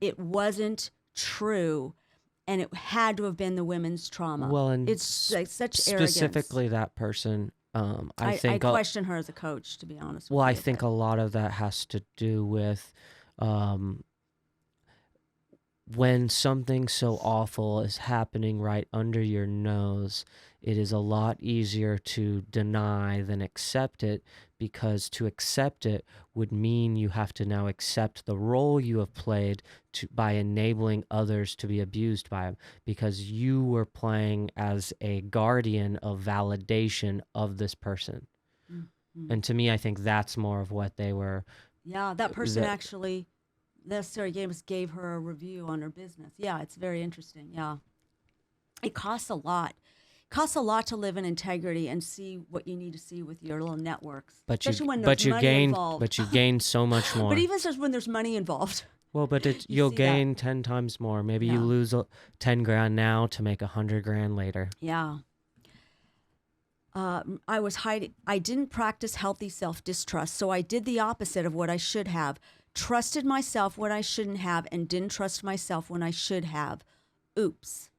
It wasn't true. And it had to have been the women's trauma. Well, and it's like such arrogance. Specifically that person, I think I question her as a coach, to be honest. Well, I think a lot of that has to do with when something so awful is happening right under your nose, it is a lot easier to deny than accept it, because to accept it would mean you have to now accept the role you have played by enabling others to be abused by them, because you were playing as a guardian of validation of this person. Mm-hmm. And to me, I think that's more of what they were. Yeah, that person actually... Necessary Games gave her a review on her business. Yeah, it's very interesting. Yeah. It costs a lot. It costs a lot to live in integrity and see what you need to see with your little networks. Especially when there's money involved. But you gain so much more. But even when there's money involved. Well, but you'll gain 10 times more. Maybe you lose 10 grand now to make 100 grand later. Yeah. I was hiding. I didn't practice healthy self-distrust, so I did the opposite of what I should have. Trusted myself when I shouldn't have, and didn't trust myself when I should have. Oops.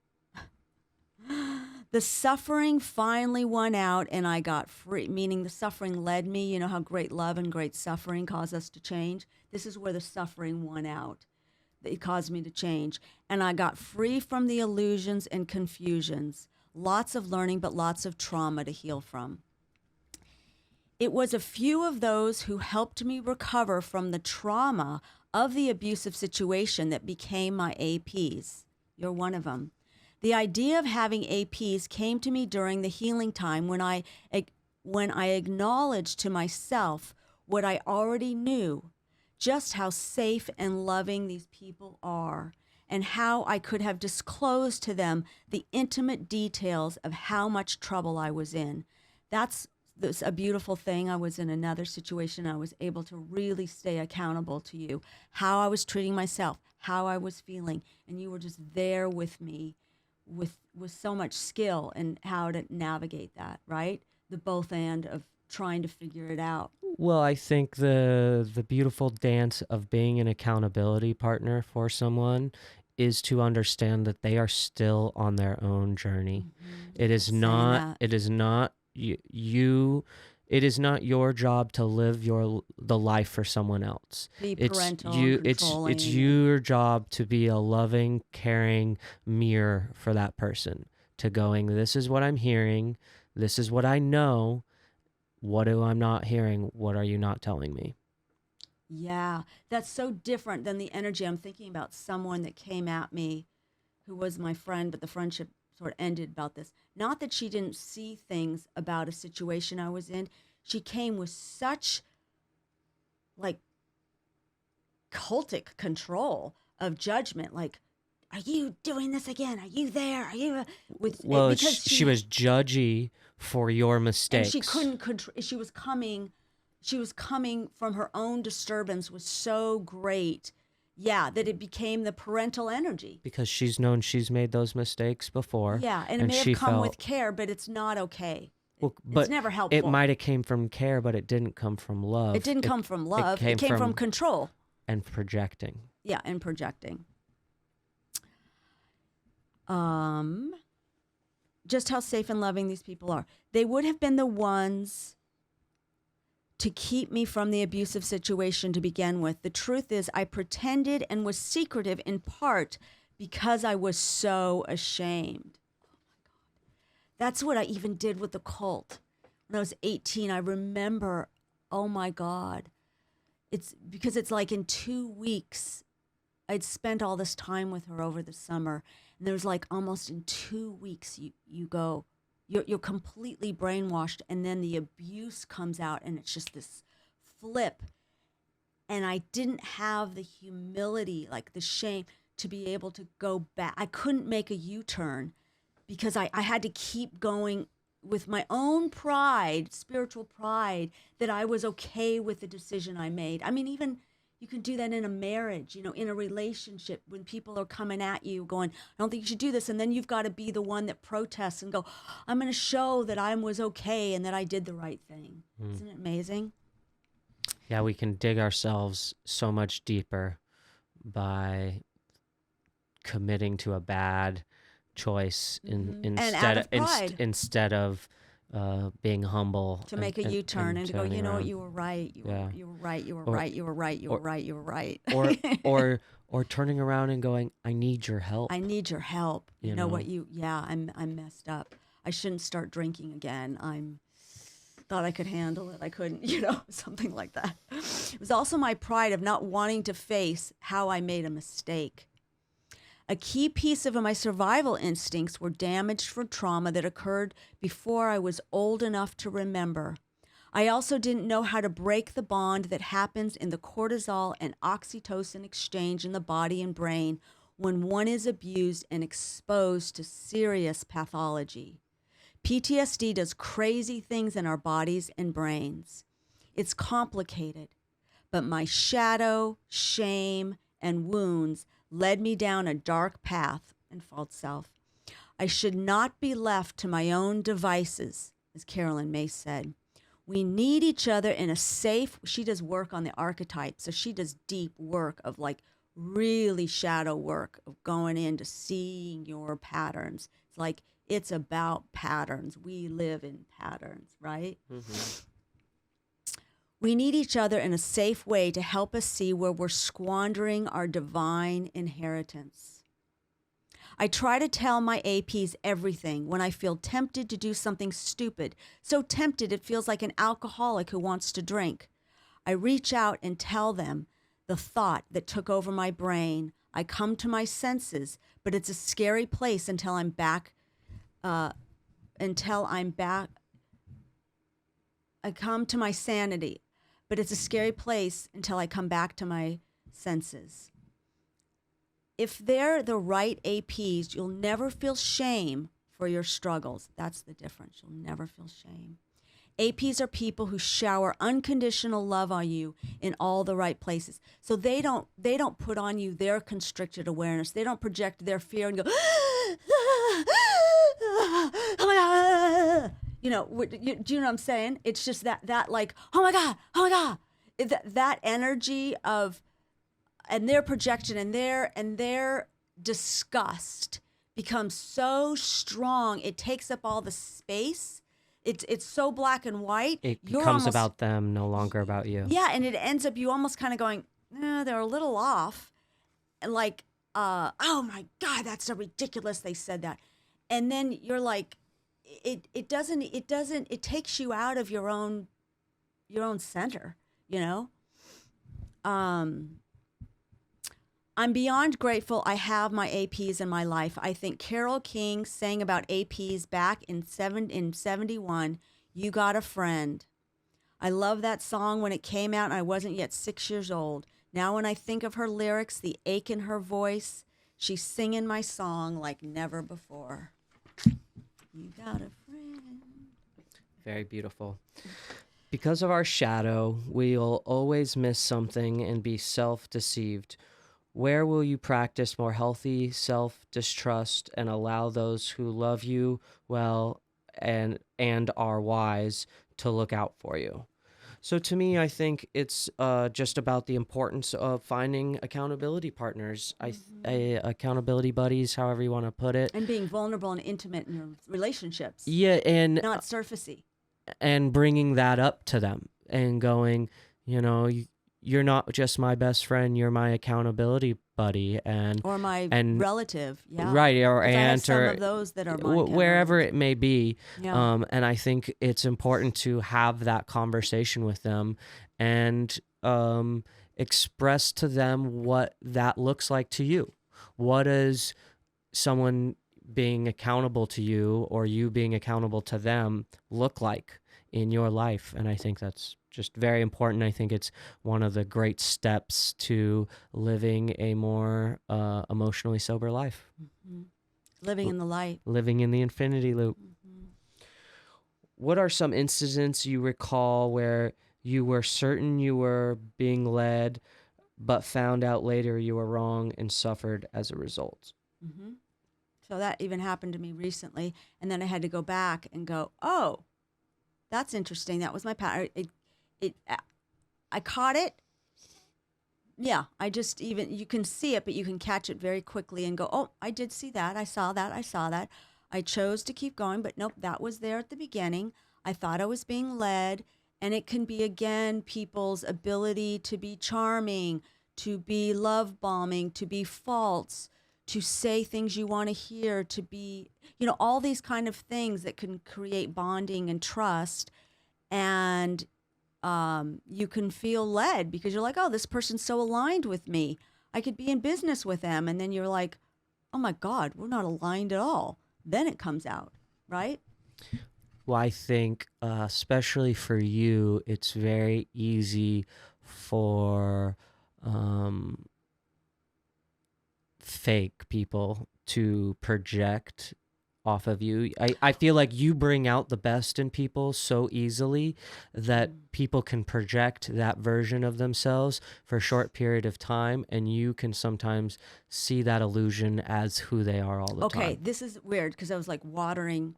The suffering finally won out, and I got free, meaning the suffering led me. You know how great love and great suffering cause us to change? This is where the suffering won out. It caused me to change. And I got free from the illusions and confusions. Lots of learning, but lots of trauma to heal from. It was a few of those who helped me recover from the trauma of the abusive situation that became my APs. You're one of them. The idea of having APs came to me during the healing time when I acknowledged to myself what I already knew, just how safe and loving these people are, and how I could have disclosed to them the intimate details of how much trouble I was in. That's a beautiful thing. I was in another situation. I was able to really stay accountable to you, how I was treating myself, how I was feeling, and you were just there with me with so much skill and how to navigate that, right? The both and of trying to figure it out. Well, I think the beautiful dance of being an accountability partner for someone is to understand that they are still on their own journey. Mm-hmm. It is not your job to live the life for someone else. Be parental, controlling. It's your job to be a loving, caring mirror for that person, to going, this is what I'm hearing, this is what I know, what am I not hearing, what are you not telling me? Yeah, that's so different than the energy. I'm thinking about someone that came at me who was my friend, but the friendship sort of ended about this. Not that she didn't see things about a situation I was in. She came with such like cultic control of judgment. Like, are you doing this again? Are you there? Are you with? Well, because she was judgy for your mistakes. And she couldn't control. She was coming from her own disturbance was so great. Yeah, that it became the parental energy. Because she's known she's made those mistakes before. Yeah, and it may have come with care, but it's not okay. Well, it's never helpful. It might have came from care, but it didn't come from love. It didn't come from love. It came from control. And projecting. Yeah, and projecting. Just how safe and loving these people are. They would have been the ones to keep me from the abusive situation to begin with. The truth is, I pretended and was secretive in part because I was so ashamed. Oh my God. That's what I even did with the cult. When I was 18, I remember, oh my God. It's because it's like in 2 weeks, I'd spent all this time with her over the summer. And there's like almost in 2 weeks, you go, you're completely brainwashed, and then the abuse comes out, and it's just this flip. And I didn't have the humility, like the shame, to be able to go back. I couldn't make a U-turn because I had to keep going with my own pride, spiritual pride, that I was okay with the decision I made. I mean, even you can do that in a marriage, in a relationship, when people are coming at you going, I don't think you should do this. And then you've got to be the one that protests and go, I'm going to show that I was okay and that I did the right thing. Isn't it amazing? Yeah, we can dig ourselves so much deeper by committing to a bad choice And out of pride. instead of being humble To make a U-turn and to go, you know what, around. you were right. You were right. You were Or- right. You were right. You were right. You were right. or turning around and going, I need your help. I need your help. You know know? what I'm messed up. I shouldn't start drinking again. Thought I could handle it. I couldn't, something like that. It was also my pride of not wanting to face how I made a mistake. A key piece of my survival instincts were damaged from trauma that occurred before I was old enough to remember. I also didn't know how to break the bond that happens in the cortisol and oxytocin exchange in the body and brain when one is abused and exposed to serious pathology. PTSD does crazy things in our bodies and brains. It's complicated, but my shadow, shame, and wounds led me down a dark path and false self. I should not be left to my own devices, as Carolyn May said. We need each other in a safe, she does work on the archetypes, so she does deep work of like really shadow work of going into seeing your patterns. It's like, it's about patterns. We live in patterns, right? Mm-hmm. We need each other in a safe way to help us see where we're squandering our divine inheritance. I try to tell my APs everything when I feel tempted to do something stupid, so tempted it feels like an alcoholic who wants to drink. I reach out and tell them the thought that took over my brain. I come to my senses, but it's a scary place until I'm back. I come to my sanity, but it's a scary place until I come back to my senses. If they're the right APs, you'll never feel shame for your struggles. That's the difference. You'll never feel shame. APs are people who shower unconditional love on you in all the right places. So they don't put on you their constricted awareness. They don't project their fear and go, oh my God. Do you know what I'm saying? It's just that like, oh my God. That energy of, and their projection and their disgust becomes so strong. It takes up all the space. It's so black and white. It becomes about them, no longer about you. Yeah, and it ends up you almost kind of going, they're a little off. And like, oh my God, that's so ridiculous they said that. And then you're like, it takes you out of your own center, I'm beyond grateful I have my APs in my life. I think Carole King sang about APs back in 71, You Got a Friend. I love that song when it came out and I wasn't yet 6 years old. Now when I think of her lyrics, the ache in her voice, she's singing my song like never before. You got a friend. Very beautiful. Because of our shadow, we'll always miss something and be self-deceived. Where will you practice more healthy self-distrust and allow those who love you well and are wise to look out for you? So to me, I think it's just about the importance of finding accountability partners, accountability buddies, however you want to put it. And being vulnerable and intimate in your relationships. Yeah, and not surfacey. And bringing that up to them and going, you're not just my best friend, you're my accountability buddy or my relative, yeah, right, or aunt, some of those that are wherever it may be. Yeah. And I think it's important to have that conversation with them and express to them what that looks like to you. What does someone being accountable to you or you being accountable to them look like in your life. And I think that's just very important. I think it's one of the great steps to living a more emotionally sober life. Mm-hmm. Living in the light. Living in the infinity loop. Mm-hmm. What are some incidents you recall where you were certain you were being led, but found out later you were wrong and suffered as a result? Mm-hmm. So that even happened to me recently. And then I had to go back and go, oh, that's interesting. That was my pattern. I caught it. Yeah, I just even, you can see it, but you can catch it very quickly and go, oh, I did see that. I saw that. I saw that. I chose to keep going, but nope, that was there at the beginning. I thought I was being led. And it can be, again, people's ability to be charming, to be love bombing, to be false, to say things you want to hear, to be, all these kind of things that can create bonding and trust. And you can feel led because you're like, oh, this person's so aligned with me. I could be in business with them. And then you're like, oh my God, we're not aligned at all. Then it comes out, right? Well, I think, especially for you, it's very easy for fake people to project off of you. I feel like you bring out the best in people so easily that people can project that version of themselves for a short period of time, and you can sometimes see that illusion as who they are all the time. Okay, this is weird because I was like watering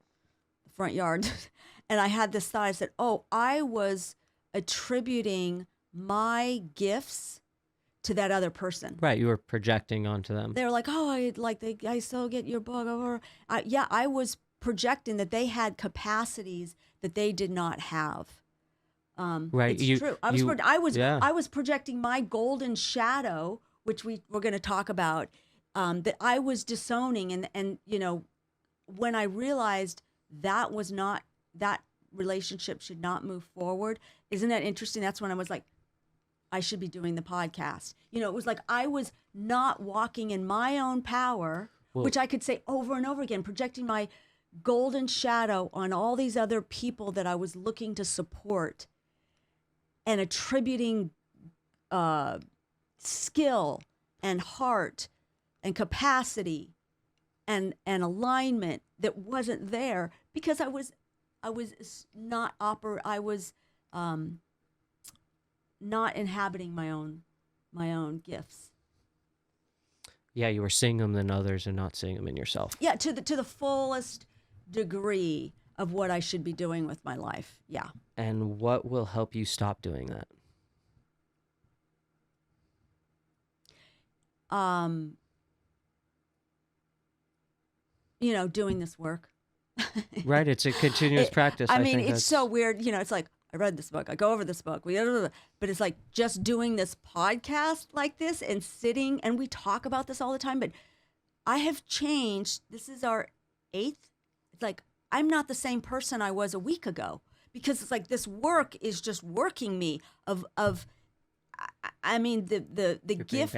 the front yard and I had this thought. I said, oh, I was attributing my gifts to that other person. Right, you were projecting onto them. They were like, oh, I still get your book. Or I was projecting that they had capacities that they did not have. Right, it's true. I was projecting my golden shadow, which we're going to talk about, that I was disowning, and when I realized that was not, that relationship should not move forward. Isn't that interesting? That's when I was like, I should be doing the podcast. It was like I was not walking in my own power, which I could say over and over again, projecting my golden shadow on all these other people that I was looking to support and attributing skill and heart and capacity and alignment that wasn't there because I was not not inhabiting my own gifts. Yeah, you were seeing them in others and not seeing them in yourself. Yeah, to the fullest degree of what I should be doing with my life. Yeah. And what will help you stop doing that? Doing this work. Right, it's a continuous practice. I mean, it's so weird. It's like, I read this book, I go over this book, but it's like just doing this podcast like this and sitting, and we talk about this all the time, but I have changed. This is our 8th. It's like, I'm not the same person I was a week ago because it's like this work is just working me I mean, the gift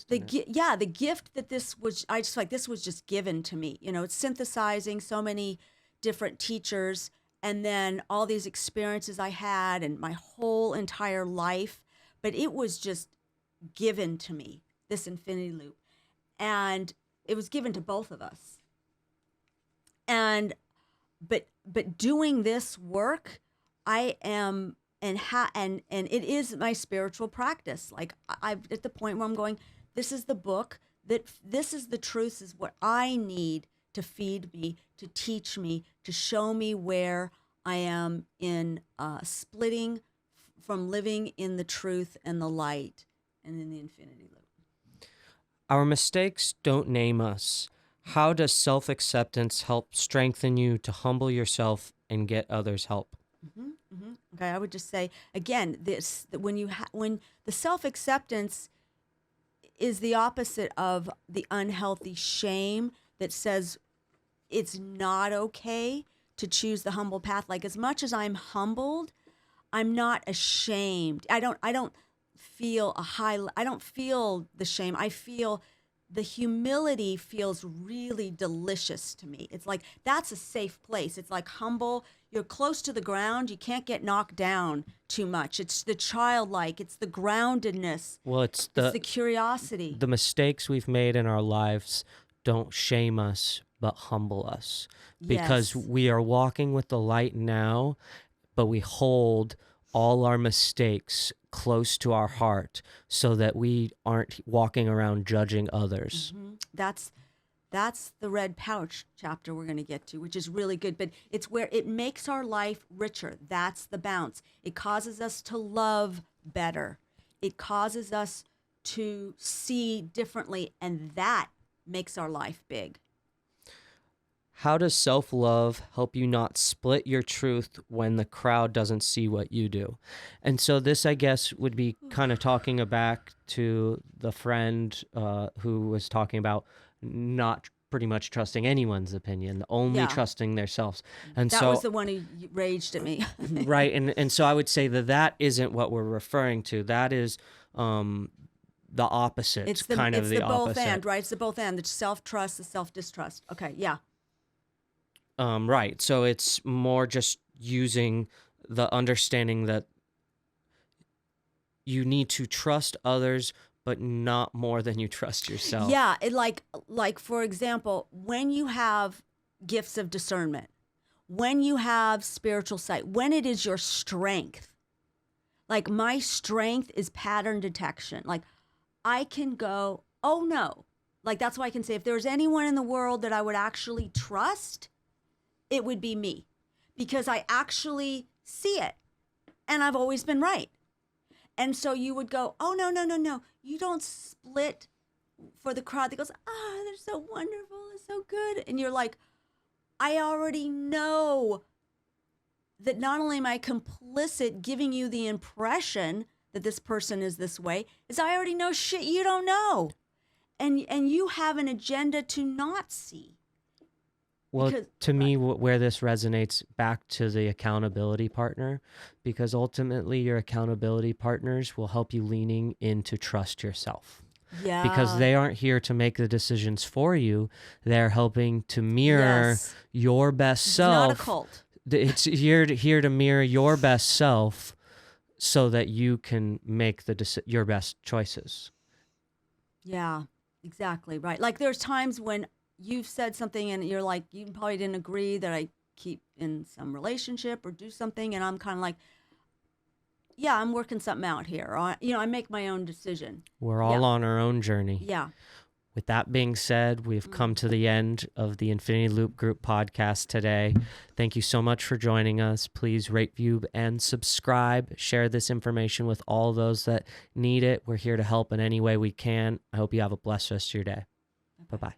the gift that this was, I just like, this was just given to me. It's synthesizing so many different teachers and then all these experiences I had and my whole entire life, but it was just given to me, this infinity loop. And it was given to both of us. And but doing this work, I am and it is my spiritual practice. Like I'm at the point where I'm going, this is the book, this is the truth, is what I need to feed me, to teach me, to show me where I am in splitting from living in the truth and the light and in the infinity loop. Our mistakes don't name us. How does self-acceptance help strengthen you to humble yourself and get others help? Mm-hmm, mm-hmm. Okay, I would just say again, when the self-acceptance is the opposite of the unhealthy shame that says it's not okay to choose the humble path. Like as much as I'm humbled, I'm not ashamed. I don't feel I don't feel the shame. I feel the humility feels really delicious to me. It's like, that's a safe place. It's like humble. you're close to the ground, you can't get knocked down too much. It's the childlike, it's the groundedness, Well, it's the curiosity. the mistakes we've made in our lives don't shame us, but humble us. Because Yes. we are walking with the light now, but we hold all our mistakes close to our heart so that we aren't walking around judging others. That's the red pouch chapter we're going to get to, which is really good. But it's where it makes our life richer. That's the bounce. It causes us to love better. It causes us to see differently, and that makes our life big. How does self-love help you not split your truth when the crowd doesn't see what you do? And so this, I guess, would be kind of talking back to the friend who was talking about not pretty much trusting anyone's opinion, only trusting themselves. And That so was the one who raged at me. right. And so I would say that isn't what we're referring to. That is the opposite, It's the opposite. both and, right? It's the both and, the self-trust, the self-distrust. Okay, yeah. Right. So it's more just using the understanding that you need to trust others, but not more than you trust yourself. Yeah, it like for example, when you have gifts of discernment, when you have spiritual sight, when it is your strength. Like my strength is pattern detection. Like I can go, "Oh no." Like that's why I can say if there's anyone in the world that I would actually trust, it would be me. Because I actually see it. And I've always been right. And so you would go, "Oh, no, no, no, no. You don't split for the crowd that goes, oh, they're so wonderful. It's so good." And you're like, I already know that not only am I complicit giving you the impression that this person is this way, is I already know shit you don't know. And you have an agenda to not see. Well, Because, to me, where this resonates back to the accountability partner, because ultimately your accountability partners will help you leaning into trust yourself. yeah. Because they aren't here to make the decisions for you. They're helping to mirror your best self. It's not a cult. It's here to mirror your best self so that you can make your best choices. Yeah, exactly. Right. Like there's times when you've said something and you're like, you probably didn't agree that I keep in some relationship or do something. And I'm kind of like, yeah, I'm working something out here. Or, I make my own decision. We're all on our own journey. Yeah. With that being said, we've come to the end of the Infinity Loop Group podcast today. Thank you so much for joining us. Please rate, view, and subscribe. Share this information with all those that need it. We're here to help in any way we can. I hope you have a blessed rest of your day. Bye-bye.